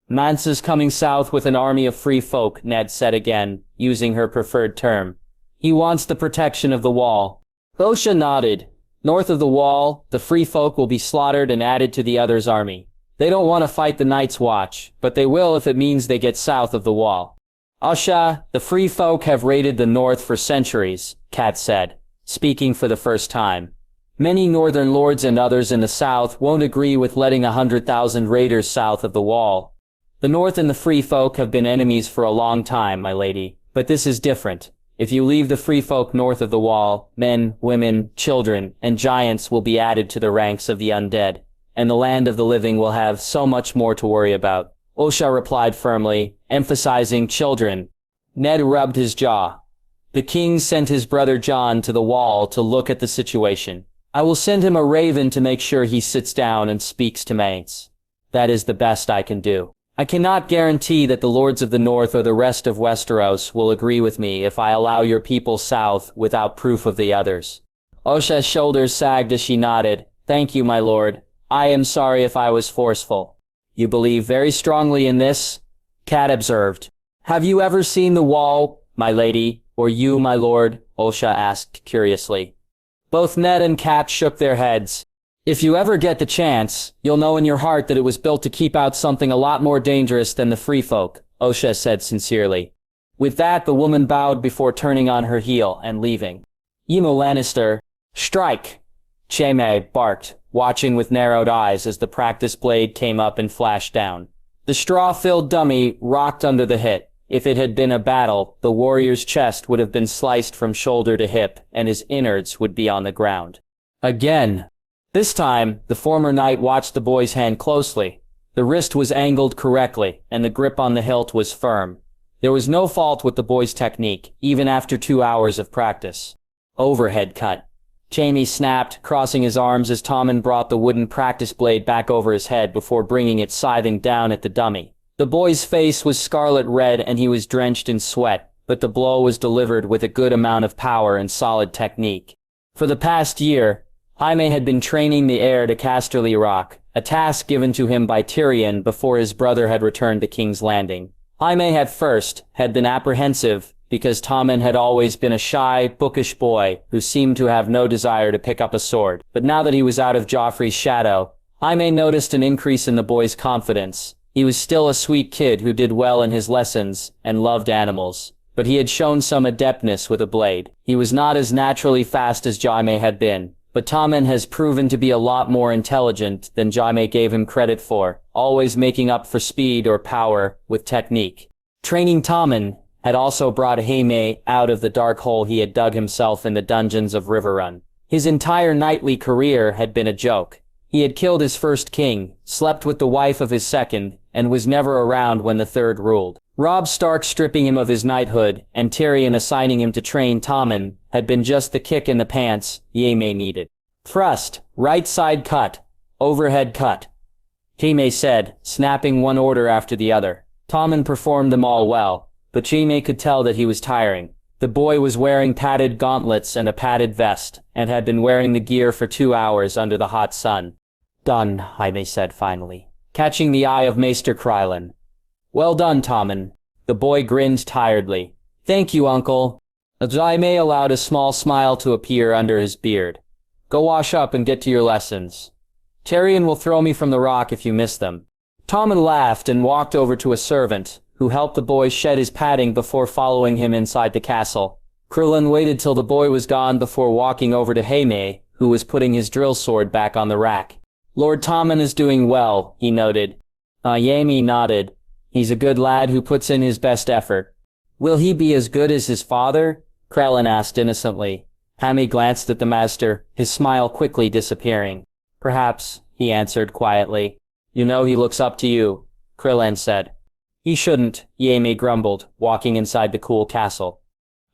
Mance is coming south with an army of free folk, Ned said again, using her preferred term. He wants the protection of the wall. Osha nodded. North of the wall, the free folk will be slaughtered and added to the other's army. They don't want to fight the Night's Watch, but they will if it means they get south of the wall. Usha, the free folk have raided the north for centuries, Kat said, speaking for the first time. Many northern lords and others in the south won't agree with letting 100,000 raiders south of the wall. The north and the free folk have been enemies for a long time, my lady, but this is different. If you leave the free folk north of the wall, men, women, children, and giants will be added to the ranks of the undead, and the land of the living will have so much more to worry about. Osha replied firmly, emphasizing children. Ned rubbed his jaw. The king sent his brother Jon to the wall to look at the situation. I will send him a raven to make sure he sits down and speaks to Mance. That is the best I can do. I cannot guarantee that the lords of the north or the rest of Westeros will agree with me if I allow your people south without proof of the others. Osha's shoulders sagged as she nodded. Thank you, my lord. I am sorry if I was forceful. You believe very strongly in this? Kat observed. Have you ever seen the wall, my lady, or you, my lord? Osha asked curiously. Both Ned and Kat shook their heads. If you ever get the chance, you'll know in your heart that it was built to keep out something a lot more dangerous than the free folk, Osha said sincerely. With that, the woman bowed before turning on her heel and leaving. Emo Lannister, strike! Jaime barked, watching with narrowed eyes as the practice blade came up and flashed down. The straw-filled dummy rocked under the hit. If it had been a battle, the warrior's chest would have been sliced from shoulder to hip, and his innards would be on the ground. Again. This time, the former knight watched the boy's hand closely. The wrist was angled correctly, and the grip on the hilt was firm. There was no fault with the boy's technique, even after 2 hours of practice. Overhead cut. Jaime snapped, crossing his arms as Tommen brought the wooden practice blade back over his head before bringing it scything down at the dummy. The boy's face was scarlet red and he was drenched in sweat, but the blow was delivered with a good amount of power and solid technique. For the past year, Jaime had been training the heir to Casterly Rock, a task given to him by Tyrion before his brother had returned to King's Landing. Jaime at first had been apprehensive because Tommen had always been a shy, bookish boy who seemed to have no desire to pick up a sword. But now that he was out of Joffrey's shadow, Jaime noticed an increase in the boy's confidence. He was still a sweet kid who did well in his lessons and loved animals, but he had shown some adeptness with a blade. He was not as naturally fast as Jaime had been, but Tommen has proven to be a lot more intelligent than Jaime gave him credit for, always making up for speed or power with technique. Training Tommen had also brought Jaime out of the dark hole he had dug himself in the dungeons of Riverrun. His entire knightly career had been a joke. He had killed his first king, slept with the wife of his second, and was never around when the third ruled. Robb Stark stripping him of his knighthood, and Tyrion assigning him to train Tommen, had been just the kick in the pants Jaime needed. Thrust, right side cut, overhead cut, Jaime said, snapping one order after the other. Tommen performed them all well, but Jaime could tell that he was tiring. The boy was wearing padded gauntlets and a padded vest, and had been wearing the gear for 2 hours under the hot sun. Done, Jaime said finally, catching the eye of Maester Krylin. Well done, Tommen. The boy grinned tiredly. Thank you, uncle. Jaime allowed a small smile to appear under his beard. Go wash up and get to your lessons. Tyrion will throw me from the rock if you miss them. Tommen laughed and walked over to a servant, who helped the boy shed his padding before following him inside the castle. Krillin waited till the boy was gone before walking over to Jaime, who was putting his drill sword back on the rack. Lord Tommen is doing well, he noted. Jaime nodded. He's a good lad who puts in his best effort. Will he be as good as his father? Krillin asked innocently. Jaime glanced at the master, his smile quickly disappearing. Perhaps, he answered quietly. You know he looks up to you, Krillin said. He shouldn't, Jaime grumbled, walking inside the cool castle.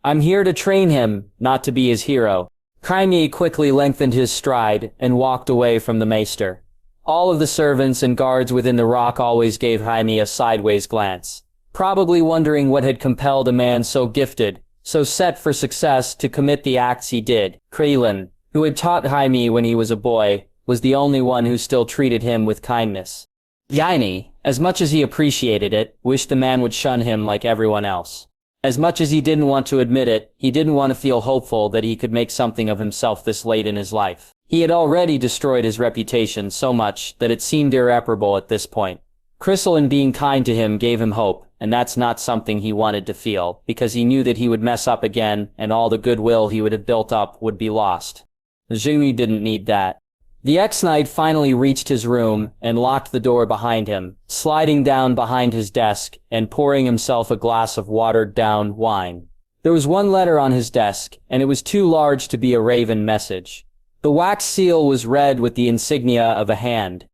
I'm here to train him, not to be his hero. Jaime quickly lengthened his stride and walked away from the maester. All of the servants and guards within the rock always gave Jaime a sideways glance. probably wondering what had compelled a man so gifted, so set for success to commit the acts he did. Krelin, who had taught Jaime when he was a boy, was the only one who still treated him with kindness. Jaime, as much as he appreciated it, wished the man would shun him like everyone else. As much as he didn't want to admit it, he didn't want to feel hopeful that he could make something of himself this late in his life. He had already destroyed his reputation so much that it seemed irreparable at this point. Krystalin being kind to him gave him hope, and that's not something he wanted to feel, because he knew that he would mess up again, and all the goodwill he would have built up would be lost. Jaime didn't need that. The ex-knight finally reached his room and locked the door behind him, sliding down behind his desk and pouring himself a glass of watered-down wine. There was one letter on his desk, and it was too large to be a Raven message. The wax seal was red with the insignia of a hand.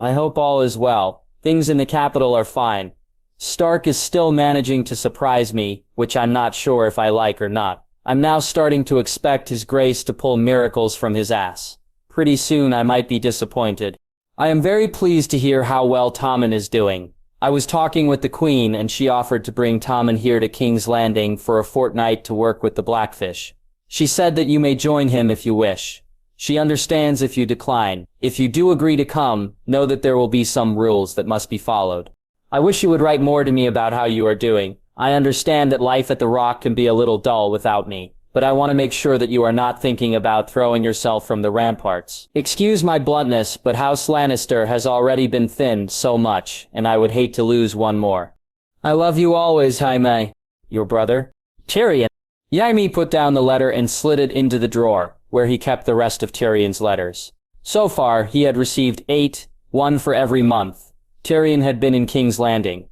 I hope all is well. Things in the capital are fine. Stark is still managing to surprise me, which I'm not sure if I like or not. I'm now starting to expect His Grace to pull miracles from his ass. Pretty soon I might be disappointed. I am very pleased to hear how well Tommen is doing. I was talking with the Queen and she offered to bring Tommen here to King's Landing for a fortnight to work with the Blackfish. She said that you may join him if you wish. She understands if you decline. If you do agree to come, know that there will be some rules that must be followed. I wish you would write more to me about how you are doing. I understand that life at the Rock can be a little dull without me, but I want to make sure that you are not thinking about throwing yourself from the ramparts. Excuse my bluntness, but House Lannister has already been thinned so much, and I would hate to lose one more. I love you always, Jaime. Your brother? Tyrion. Jaime put down the letter and slid it into the drawer, where he kept the rest of Tyrion's letters. So far, he had received 8, 1 for every month. Tyrion had been in King's Landing.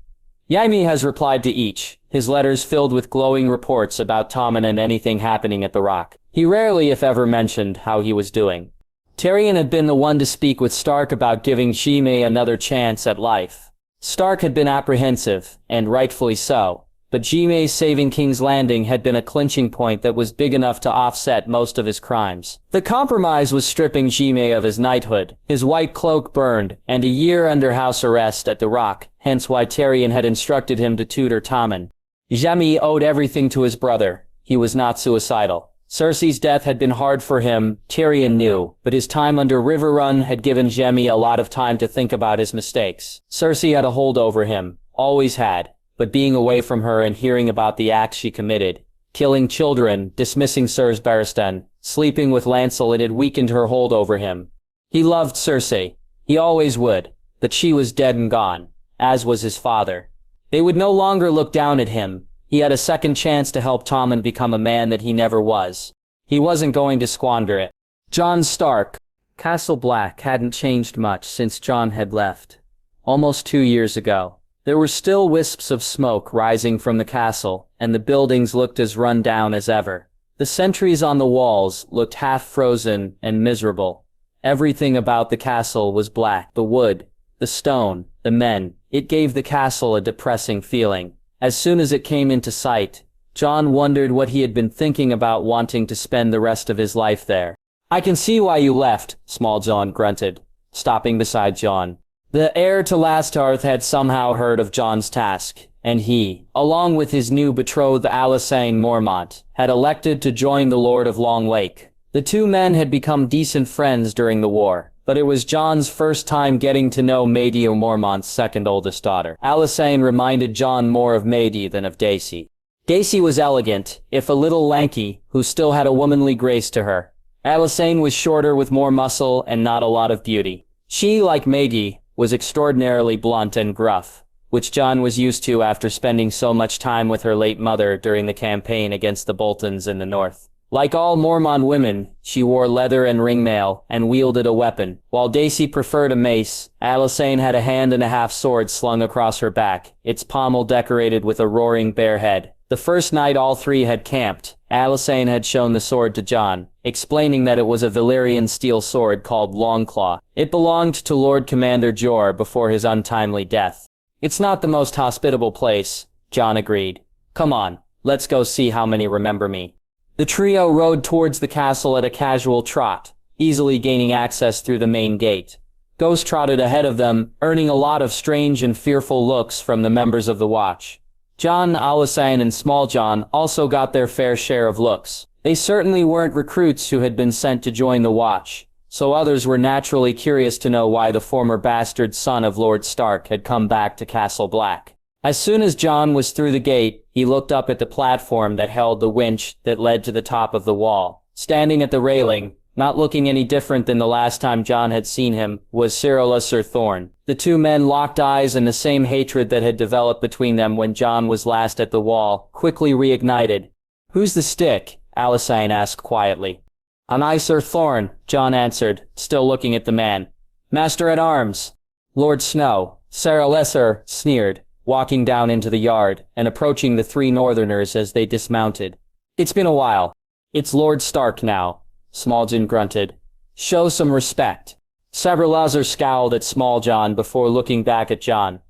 Jaime has replied to each, his letters filled with glowing reports about Tommen and anything happening at the Rock. He rarely, if ever, mentioned how he was doing. Tyrion had been the one to speak with Stark about giving Jaime another chance at life. Stark had been apprehensive, and rightfully so, but Jaime saving King's Landing had been a clinching point that was big enough to offset most of his crimes. The compromise was stripping Jaime of his knighthood, his white cloak burned, and a year under house arrest at the Rock, hence why Tyrion had instructed him to tutor Tommen. Jaime owed everything to his brother. He was not suicidal. Cersei's death had been hard for him, Tyrion knew, but his time under Riverrun had given Jaime a lot of time to think about his mistakes. Cersei had a hold over him, always had, but being away from her and hearing about the acts she committed, killing children, dismissing Sirs Barristan, sleeping with Lancel, it had weakened her hold over him. He loved Cersei. He always would, but she was dead and gone, as was his father. They would no longer look down at him. He had a second chance to help Tommen become a man that he never was. He wasn't going to squander it. Jon Stark. Castle Black hadn't changed much since Jon had left. Almost 2 years ago. There were still wisps of smoke rising from the castle, and the buildings looked as run down as ever. The sentries on the walls looked half-frozen and miserable. Everything about the castle was black. The wood, the stone, the men. It gave the castle a depressing feeling. As soon as it came into sight, Jon wondered what he had been thinking about wanting to spend the rest of his life there. I can see why you left, Small Jon grunted, stopping beside Jon. The heir to Lastarth had somehow heard of Jon's task, and he, along with his new betrothed Alysanne Mormont, had elected to join the Lord of Long Lake. The two men had become decent friends during the war, but it was Jon's first time getting to know Maedie Mormont's second oldest daughter. Alysanne reminded Jon more of Maedie than of Daisy. Daisy was elegant, if a little lanky, who still had a womanly grace to her. Alysanne was shorter with more muscle and not a lot of beauty. She, like Maedie, was extraordinarily blunt and gruff, which Jon was used to after spending so much time with her late mother during the campaign against the Boltons in the north. Like all Mormont women, she wore leather and ringmail and wielded a weapon. While Daisy preferred a mace, Alysanne had a hand-and-a-half sword slung across her back, its pommel decorated with a roaring bear head. The first night all three had camped, Alysanne had shown the sword to Jon, explaining that it was a Valyrian steel sword called Longclaw. It belonged to Lord Commander Jor before his untimely death. It's not the most hospitable place, Jon agreed. Come on, let's go see how many remember me. The trio rode towards the castle at a casual trot, easily gaining access through the main gate. Ghost trotted ahead of them, earning a lot of strange and fearful looks from the members of the watch. Jon, Alysanne, and Small Jon also got their fair share of looks. They certainly weren't recruits who had been sent to join the watch, so others were naturally curious to know why the former bastard son of Lord Stark had come back to Castle Black. As soon as Jon was through the gate, he looked up at the platform that held the winch that led to the top of the wall. Standing at the railing, not looking any different than the last time Jon had seen him, was Sir Thorne. The two men locked eyes, and the same hatred that had developed between them when Jon was last at the wall quickly reignited. "Who's the stick?" Alysanne asked quietly. "I, Sir Thorne," Jon answered, still looking at the man. "Master-at-arms." "Lord Snow," Sir sneered, walking down into the yard and approaching the three northerners as they dismounted. "It's been a while." "It's Lord Stark now," Small Jon grunted. "Show some respect." Sir scowled at Small Jon before looking back at Jon.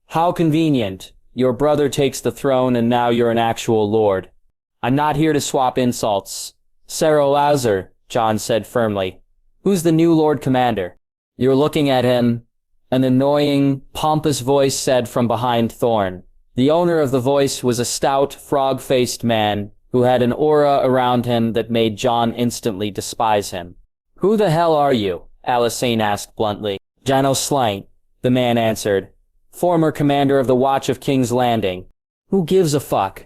"How convenient. Your brother takes the throne and now you're an actual lord." "I'm not here to swap insults." "Sir," Jon said firmly. "Who's the new Lord Commander?" "You're looking at him," an annoying, pompous voice said from behind Thorne. The owner of the voice was a stout, frog-faced man who had an aura around him that made Jon instantly despise him. "Who the hell are you?" Alysanne asked bluntly. "Janos Slain," the man answered. "Former commander of the Watch of King's Landing." "Who gives a fuck?"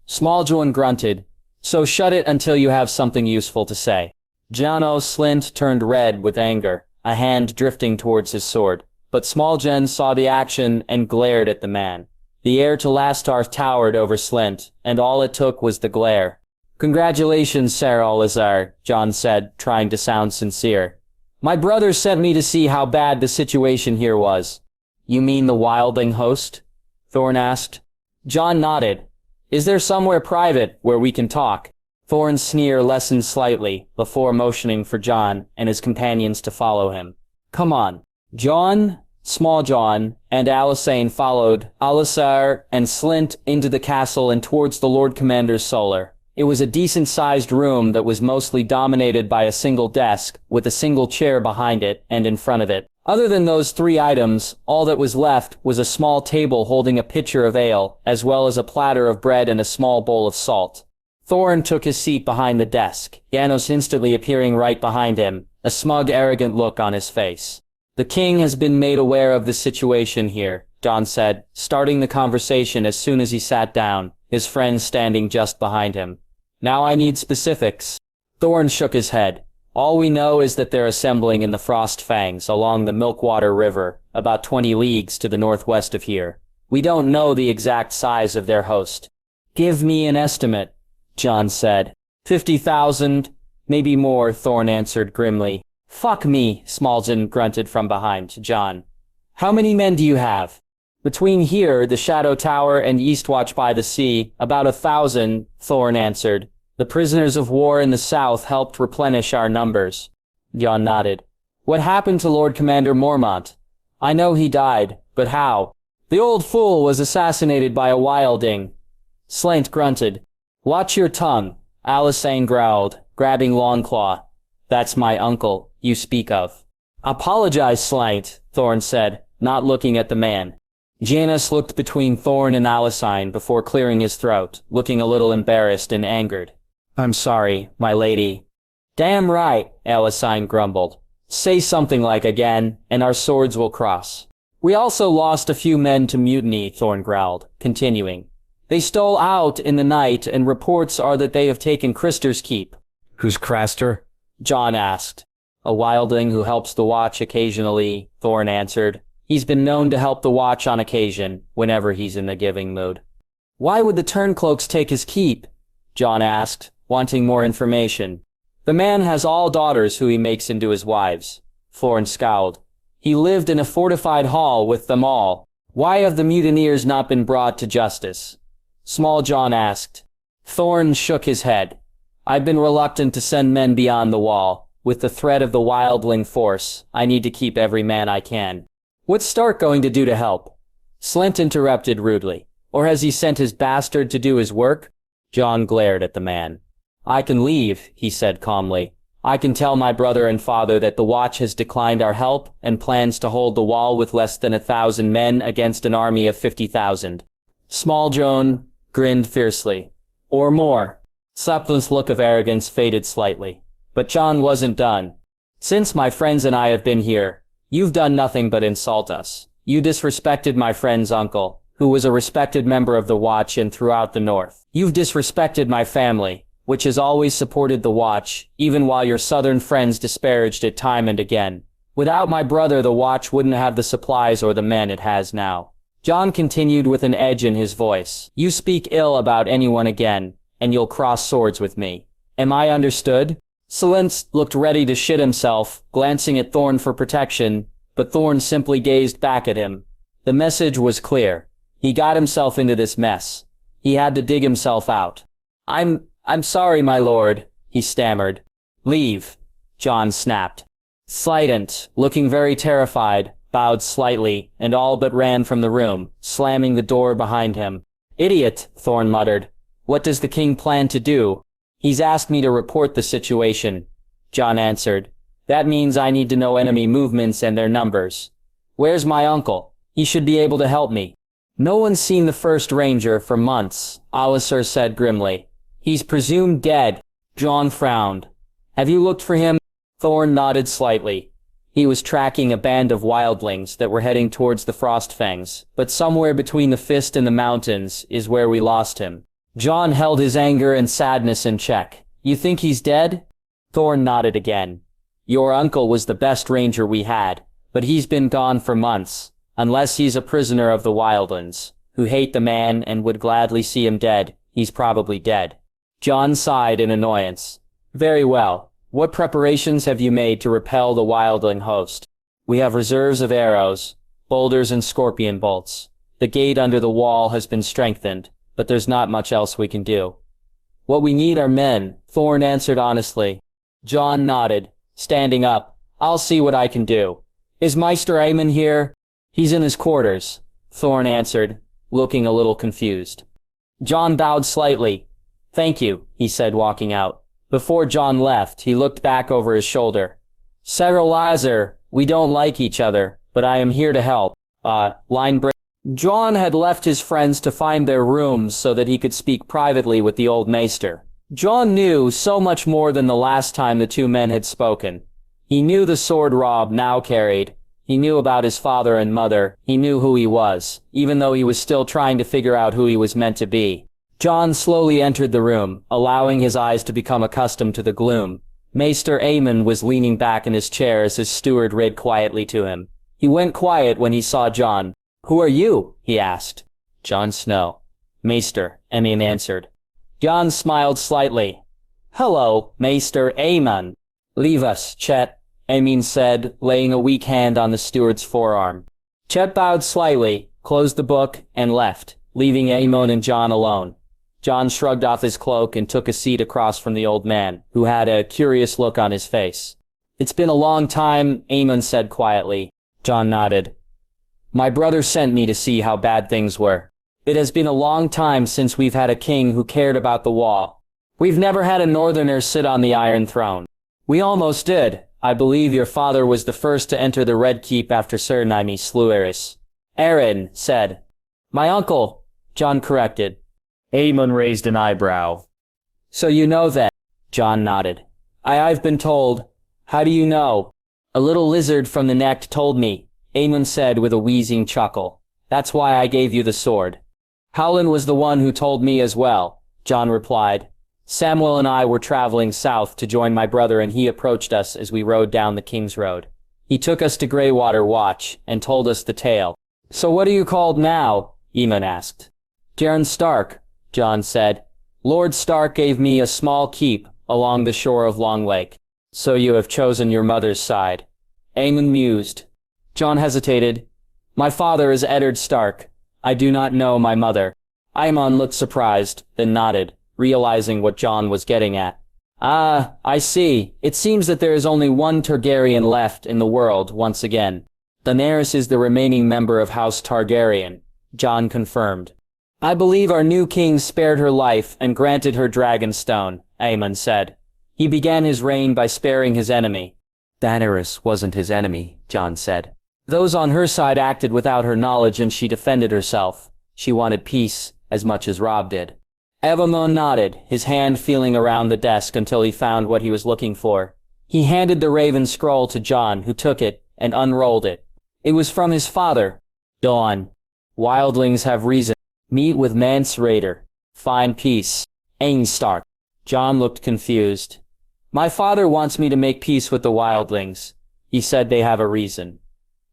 Small Jon grunted. "So shut it until you have something useful to say." Janos Slint turned red with anger, a hand drifting towards his sword. But Small Jon saw the action and glared at the man. The heir to Lastarth towered over Slint, and all it took was the glare. "Congratulations, Sir, Jon said, trying to sound sincere. "My brother sent me to see how bad the situation here was." "You mean the wildling host?" Thorne asked. Jon nodded. "Is there somewhere private where we can talk?" Thorne's sneer lessened slightly before motioning for Jon and his companions to follow him. "Come on." Jon, Small Jon, and Alysanne followed Alysanne and Slint into the castle and towards the Lord Commander's solar. It was a decent-sized room that was mostly dominated by a single desk, with a single chair behind it and in front of it. Other than those three items, all that was left was a small table holding a pitcher of ale, as well as a platter of bread and a small bowl of salt. Thorne took his seat behind the desk, Janos instantly appearing right behind him, a smug, arrogant look on his face. "The king has been made aware of the situation here," Jon said, starting the conversation as soon as he sat down, his friend standing just behind him. "Now I need specifics." Thorne shook his head. "All we know is that they're assembling in the Frost Fangs along the Milkwater River, about 20 leagues to the northwest of here. We don't know the exact size of their host." "Give me an estimate," Jon said. 50,000, maybe more, Thorne answered grimly. "Fuck me," Small Jon grunted from behind Jon. "How many men do you have?" "Between here, the Shadow Tower, and Eastwatch by the Sea, about 1,000, Thorne answered. "The prisoners of war in the south helped replenish our numbers." Jon nodded. "What happened to Lord Commander Mormont?" "I know he died, but how?" "The old fool was assassinated by a wildling." Slint grunted. "Watch your tongue," Alysanne growled, grabbing Longclaw. "That's my uncle you speak of." "Apologize, Slint," Thorne said, not looking at the man. Janos looked between Thorne and Alysanne before clearing his throat, looking a little embarrassed and angered. "I'm sorry, my lady." "Damn right," Alysanne grumbled. "Say something like again, and our swords will cross." "We also lost a few men to mutiny," Thorne growled, continuing. "They stole out in the night, and reports are that they have taken Krister's keep." "Who's Craster?" Jon asked. "A wildling who helps the Watch occasionally," Thorne answered. "He's been known to help the Watch on occasion, whenever he's in the giving mood." "Why would the Turncloaks take his keep?" Jon asked, wanting more information. "The man has all daughters who he makes into his wives." Thorne scowled. "He lived in a fortified hall with them all. Why have the mutineers not been brought to justice?" Small Jon asked. Thorne shook his head. "I've been reluctant to send men beyond the wall. With the threat of the wildling force, I need to keep every man I can." "What's Stark going to do to help?" Slint interrupted rudely. "Or has he sent his bastard to do his work?" Jon glared at the man. "I can leave," he said calmly. I can tell my brother and father that the Watch has declined our help and plans to hold the wall with less than 1,000 men against an army of 50,000. Small Joan grinned fiercely. Or more. Suplin's look of arrogance faded slightly. But Jon wasn't done. Since my friends and I have been here, you've done nothing but insult us. You disrespected my friend's uncle, who was a respected member of the Watch and throughout the North. You've disrespected my family, which has always supported the Watch, even while your southern friends disparaged it time and again. Without my brother, the Watch wouldn't have the supplies or the men it has now. Jon continued with an edge in his voice. You speak ill about anyone again, and you'll cross swords with me. Am I understood? Sylens looked ready to shit himself, glancing at Thorne for protection, but Thorne simply gazed back at him. The message was clear. He got himself into this mess. He had to dig himself out. I'm sorry, my lord, he stammered. Leave, Jon snapped. Slydant, looking very terrified, bowed slightly, and all but ran from the room, slamming the door behind him. Idiot, Thorne muttered. What does the king plan to do? He's asked me to report the situation, Jon answered. That means I need to know enemy movements and their numbers. Where's my uncle? He should be able to help me. No one's seen the first ranger for months, Alliser said grimly. He's presumed dead. Jon frowned. Have you looked for him? Thorne nodded slightly. He was tracking a band of wildlings that were heading towards the Frostfangs, but somewhere between the Fist and the mountains is where we lost him. Jon held his anger and sadness in check. You think he's dead? Thorne nodded again. Your uncle was the best ranger we had, but he's been gone for months, unless he's a prisoner of the wildlings, who hate the man and would gladly see him dead. He's probably dead. Jon sighed in annoyance. Very well. What preparations have you made to repel the wildling host? We have reserves of arrows, boulders and scorpion bolts. The gate under the wall has been strengthened, but there's not much else we can do. What we need are men, Thorne answered honestly. Jon nodded, standing up. I'll see what I can do. Is Maester Aemon here? He's in his quarters, Thorne answered, looking a little confused. Jon bowed slightly. Thank you, he said, walking out. Before Jon left, he looked back over his shoulder. Sarah Lazar, we don't like each other, but I am here to help. Line break. Jon had left his friends to find their rooms so that he could speak privately with the old maester. Jon knew so much more than the last time the two men had spoken. He knew the sword Robb now carried. He knew about his father and mother. He knew who he was, even though he was still trying to figure out who he was meant to be. Jon slowly entered the room, allowing his eyes to become accustomed to the gloom. Maester Aemon was leaning back in his chair as his steward read quietly to him. He went quiet when he saw Jon. Who are you? He asked. Jon Snow. Maester, Aemon answered. Jon smiled slightly. Hello, Maester Aemon. Leave us, Chet, Aemon said, laying a weak hand on the steward's forearm. Chet bowed slightly, closed the book, and left, leaving Aemon and Jon alone. Jon shrugged off his cloak and took a seat across from the old man, who had a curious look on his face. It's been a long time, Aemon said quietly. Jon nodded. My brother sent me to see how bad things were. It has been a long time since we've had a king who cared about the wall. We've never had a northerner sit on the Iron Throne. We almost did. I believe your father was the first to enter the Red Keep after Sir Jaime slew Eris. Aaron said. My uncle, Jon corrected. Aemon raised an eyebrow. So you know that? Jon nodded. I've been told. How do you know? A little lizard from the neck told me, Aemon said with a wheezing chuckle. That's why I gave you the sword. Howland was the one who told me as well, Jon replied. Samuel and I were traveling south to join my brother and he approached us as we rode down the King's Road. He took us to Greywater Watch and told us the tale. So what are you called now? Aemon asked. Eddard Stark, Jon said. Lord Stark gave me a small keep along the shore of Long Lake. So you have chosen your mother's side. Aemon mused. Jon hesitated. My father is Eddard Stark. I do not know my mother. Aemon looked surprised, then nodded, realizing what Jon was getting at. Ah, I see. It seems that there is only one Targaryen left in the world once again. Daenerys is the remaining member of House Targaryen, Jon confirmed. I believe our new king spared her life and granted her Dragonstone, Aemon said. He began his reign by sparing his enemy. Daenerys wasn't his enemy, Jon said. Those on her side acted without her knowledge and she defended herself. She wanted peace as much as Robb did. Aemon nodded, his hand feeling around the desk until he found what he was looking for. He handed the Raven scroll to Jon, who took it and unrolled it. It was from his father. Dawn. Wildlings have reason. Meet with Mance Rayder. Find peace. Eddard Stark. Jon looked confused. My father wants me to make peace with the wildlings. He said they have a reason.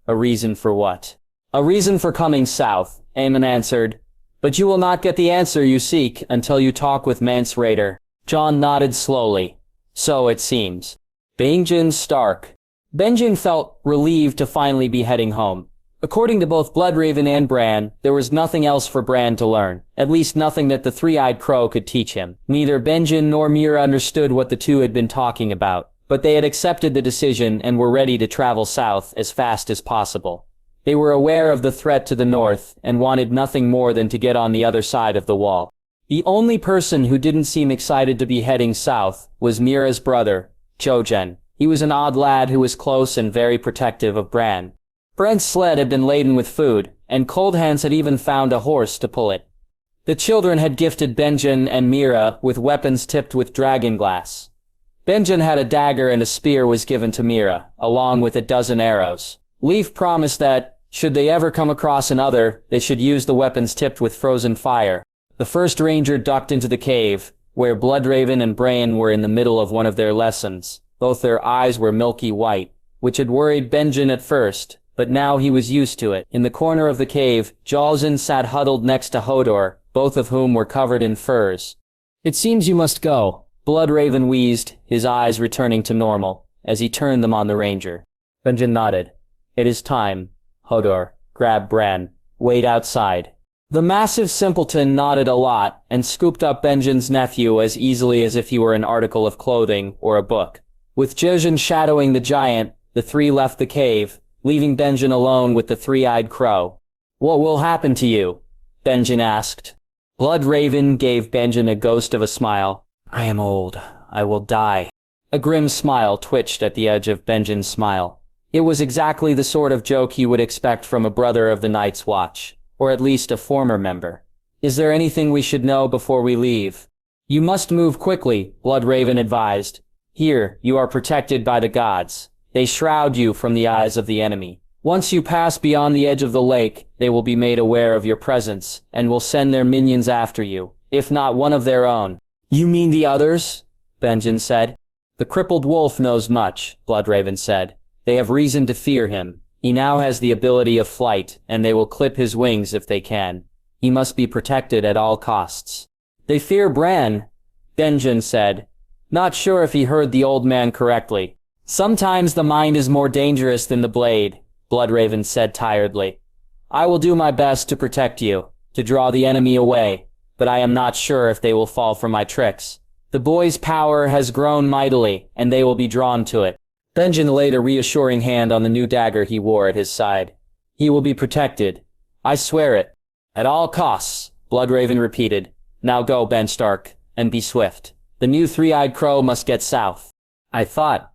A reason for what? A reason for coming south, Aemon answered. But you will not get the answer you seek until you talk with Mance Rayder. Jon nodded slowly. So it seems. Benjen Stark. Benjen felt relieved to finally be heading home. According to both Bloodraven and Bran, there was nothing else for Bran to learn, at least nothing that the three-eyed crow could teach him. Neither Benjen nor Meera understood what the two had been talking about, but they had accepted the decision and were ready to travel south as fast as possible. They were aware of the threat to the north and wanted nothing more than to get on the other side of the wall. The only person who didn't seem excited to be heading south was Meera's brother, Jojen. He was an odd lad who was close and very protective of Bran. Bran's sled had been laden with food, and Cold Hands had even found a horse to pull it. The children had gifted Benjen and Meera with weapons tipped with dragonglass. Benjen had a dagger and a spear was given to Meera, along with a dozen arrows. Leaf promised that, should they ever come across another, they should use the weapons tipped with frozen fire. The first ranger ducked into the cave, where Bloodraven and Bran were in the middle of one of their lessons. Both their eyes were milky white, which had worried Benjen at first, but now he was used to it. In the corner of the cave, Jalzin sat huddled next to Hodor, both of whom were covered in furs. It seems you must go, Bloodraven wheezed, his eyes returning to normal, as he turned them on the ranger. Benjen nodded. It is time. Hodor, grab Bran. Wait outside. The massive simpleton nodded a lot and scooped up Benjen's nephew as easily as if he were an article of clothing or a book. With Jojen shadowing the giant, the three left the cave, leaving Benjen alone with the three-eyed crow. What will happen to you? Benjen asked. Bloodraven gave Benjen a ghost of a smile. I am old. I will die. A grim smile twitched at the edge of Benjen's smile. It was exactly the sort of joke you would expect from a brother of the Night's Watch, or at least a former member. Is there anything we should know before we leave? You must move quickly, Bloodraven advised. Here, you are protected by the gods. They shroud you from the eyes of the enemy. Once you pass beyond the edge of the lake, they will be made aware of your presence, and will send their minions after you, if not one of their own. You mean the others? Benjen said. The crippled wolf knows much, Bloodraven said. They have reason to fear him. He now has the ability of flight, and they will clip his wings if they can. He must be protected at all costs. They fear Bran, Benjen said. Not sure if he heard the old man correctly. Sometimes the mind is more dangerous than the blade, Bloodraven said tiredly. I will do my best to protect you, to draw the enemy away, but I am not sure if they will fall for my tricks. The boy's power has grown mightily, and they will be drawn to it. Benjen laid a reassuring hand on the new dagger he wore at his side. He will be protected. I swear it. At all costs, Bloodraven repeated. Now go, Ben Stark, and be swift. The new three-eyed crow must get south. I thought,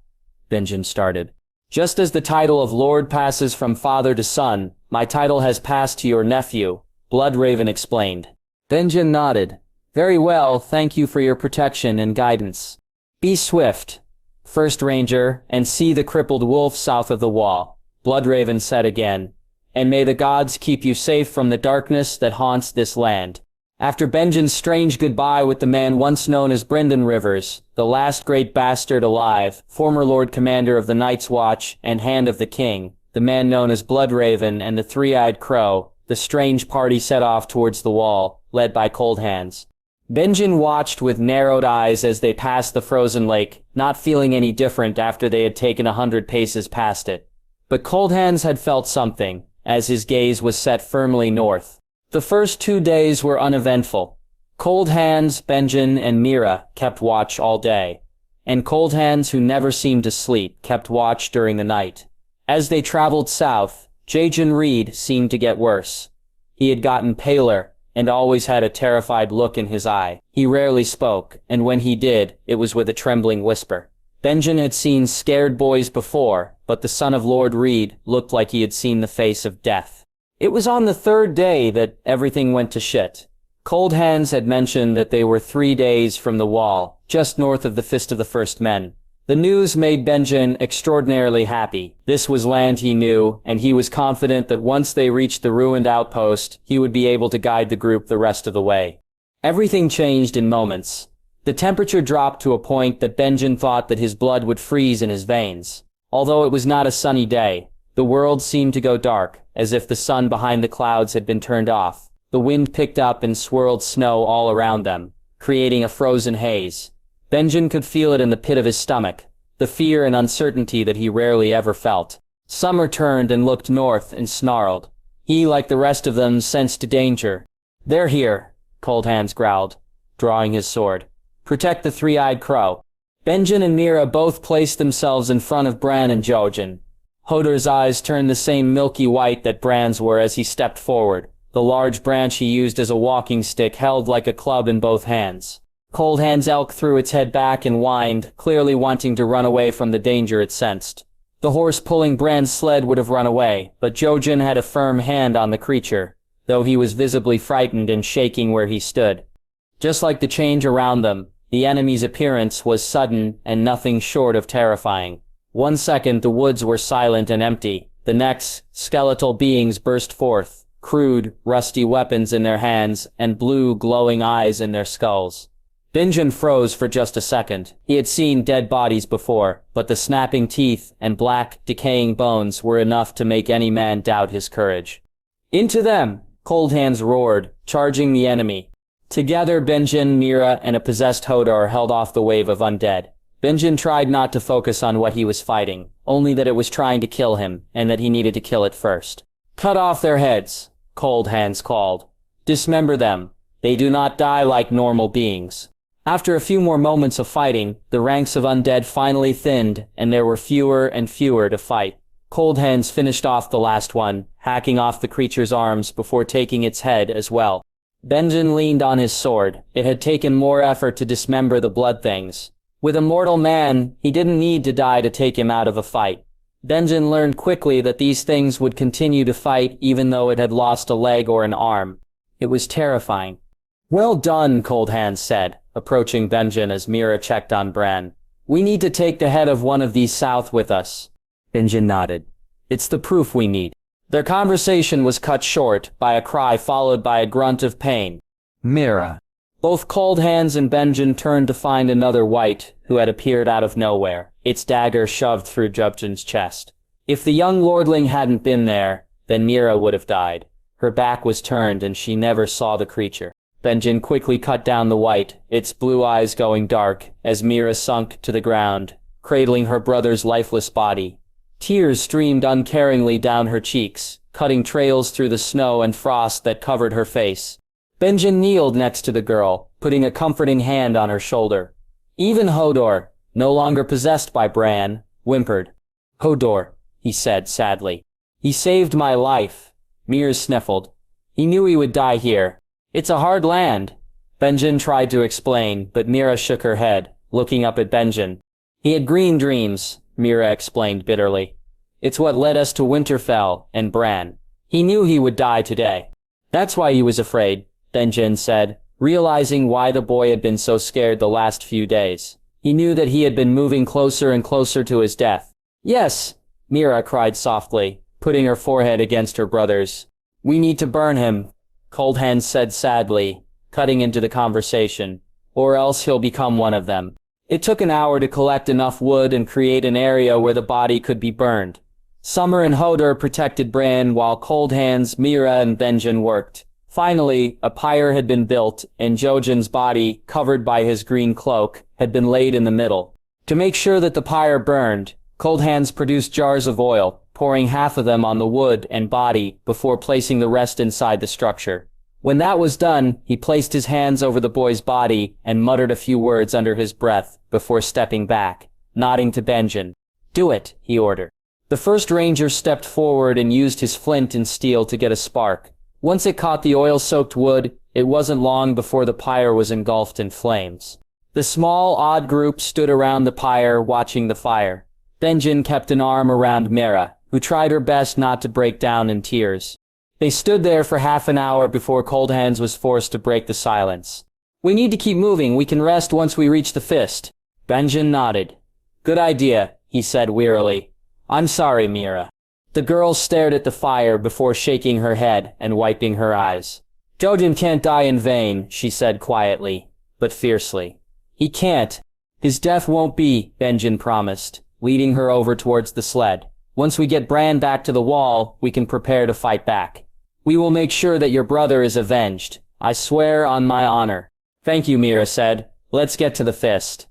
Benjen started. Just as the title of Lord passes from father to son, my title has passed to your nephew, Bloodraven explained. Benjen nodded. Very well, thank you for your protection and guidance. Be swift, First Ranger, and see the crippled wolf south of the wall, Bloodraven said again. And may the gods keep you safe from the darkness that haunts this land. After Benjen's strange goodbye with the man once known as Brynden Rivers, the last great bastard alive, former Lord Commander of the Night's Watch and Hand of the King, the man known as Bloodraven and the Three-Eyed Crow, the strange party set off towards the wall, led by Cold Hands. Benjen watched with narrowed eyes as they passed the frozen lake, not feeling any different after they had taken 100 paces past it. But Cold Hands had felt something, as his gaze was set firmly north. The first 2 days were uneventful. Cold Hands, Benjen, and Meera kept watch all day, and Cold Hands, who never seemed to sleep, kept watch during the night. As they traveled south, Jajen Reed seemed to get worse. He had gotten paler, and always had a terrified look in his eye. He rarely spoke, and when he did, it was with a trembling whisper. Benjen had seen scared boys before, but the son of Lord Reed looked like he had seen the face of death. It was on the third day that everything went to shit. Cold Hands had mentioned that they were 3 days from the wall, just north of the Fist of the First Men. The news made Benjen extraordinarily happy. This was land he knew, and he was confident that once they reached the ruined outpost, he would be able to guide the group the rest of the way. Everything changed in moments. The temperature dropped to a point that Benjen thought that his blood would freeze in his veins. Although it was not a sunny day, the world seemed to go dark, as if the sun behind the clouds had been turned off. The wind picked up and swirled snow all around them, creating a frozen haze. Benjen could feel it in the pit of his stomach, the fear and uncertainty that he rarely ever felt. Summer turned and looked north and snarled. He, like the rest of them, sensed danger. "They're here," Cold Hands growled, drawing his sword. "Protect the three-eyed crow." Benjen and Mira both placed themselves in front of Bran and Jojen. Hodor's eyes turned the same milky white that Bran's were as he stepped forward, the large branch he used as a walking stick held like a club in both hands. Cold Hands' elk threw its head back and whined, clearly wanting to run away from the danger it sensed. The horse pulling Bran's sled would have run away, but Jojen had a firm hand on the creature, though he was visibly frightened and shaking where he stood. Just like the change around them, the enemy's appearance was sudden and nothing short of terrifying. 1 second the woods were silent and empty. The next, skeletal beings burst forth, crude, rusty weapons in their hands and blue, glowing eyes in their skulls. Benjen froze for just a second. He had seen dead bodies before, but the snapping teeth and black, decaying bones were enough to make any man doubt his courage. "Into them!" Cold Hands roared, charging the enemy. Together Benjen, Mira, and a possessed Hodor held off the wave of undead. Benjen tried not to focus on what he was fighting, only that it was trying to kill him, and that he needed to kill it first. "Cut off their heads," Cold Hands called. "Dismember them. They do not die like normal beings." After a few more moments of fighting, the ranks of undead finally thinned, and there were fewer and fewer to fight. Cold Hands finished off the last one, hacking off the creature's arms before taking its head as well. Benjen leaned on his sword. It had taken more effort to dismember the blood things. With a mortal man, he didn't need to die to take him out of a fight. Benjen learned quickly that these things would continue to fight even though it had lost a leg or an arm. It was terrifying. "Well done," Cold Hands said, approaching Benjen as Mira checked on Bran. "We need to take the head of one of these south with us." Benjen nodded. "It's the proof we need." Their conversation was cut short by a cry followed by a grunt of pain. "Mira." Both Cold Hands and Benjen turned to find another white, who had appeared out of nowhere, its dagger shoved through Jojen's chest. If the young lordling hadn't been there, then Mira would have died. Her back was turned and she never saw the creature. Benjen quickly cut down the white, its blue eyes going dark, as Mira sunk to the ground, cradling her brother's lifeless body. Tears streamed uncaringly down her cheeks, cutting trails through the snow and frost that covered her face. Benjen kneeled next to the girl, putting a comforting hand on her shoulder. Even Hodor, no longer possessed by Bran, whimpered. "Hodor," he said sadly. "He saved my life." Mira sniffled. "He knew he would die here. It's a hard land." Benjen tried to explain, but Mira shook her head, looking up at Benjen. "He had green dreams," Mira explained bitterly. "It's what led us to Winterfell and Bran. He knew he would die today. That's why he was afraid," Benjen said, realizing why the boy had been so scared the last few days. He knew that he had been moving closer and closer to his death. "Yes," Mira cried softly, putting her forehead against her brother's. "We need to burn him," Cold Hands said sadly, cutting into the conversation, "or else he'll become one of them." It took an hour to collect enough wood and create an area where the body could be burned. Summer and Hodor protected Bran while Cold Hands, Mira, and Benjen worked. Finally, a pyre had been built, and Jojen's body, covered by his green cloak, had been laid in the middle. To make sure that the pyre burned, Cold Hands produced jars of oil, pouring half of them on the wood and body before placing the rest inside the structure. When that was done, he placed his hands over the boy's body and muttered a few words under his breath before stepping back, nodding to Benjen. "Do it," he ordered. The first ranger stepped forward and used his flint and steel to get a spark. Once it caught the oil-soaked wood, it wasn't long before the pyre was engulfed in flames. The small, odd group stood around the pyre, watching the fire. Benjen kept an arm around Mira, who tried her best not to break down in tears. They stood there for half an hour before Cold Hands was forced to break the silence. "We need to keep moving. We can rest once we reach the fist." Benjen nodded. "Good idea," he said wearily. "I'm sorry, Mira." The girl stared at the fire before shaking her head and wiping her eyes. "Jojen can't die in vain," she said quietly, but fiercely. "He can't. His death won't be," Benjen promised, leading her over towards the sled. "Once we get Bran back to the wall, we can prepare to fight back. We will make sure that your brother is avenged. I swear on my honor." "Thank you," Mira said. "Let's get to the fist."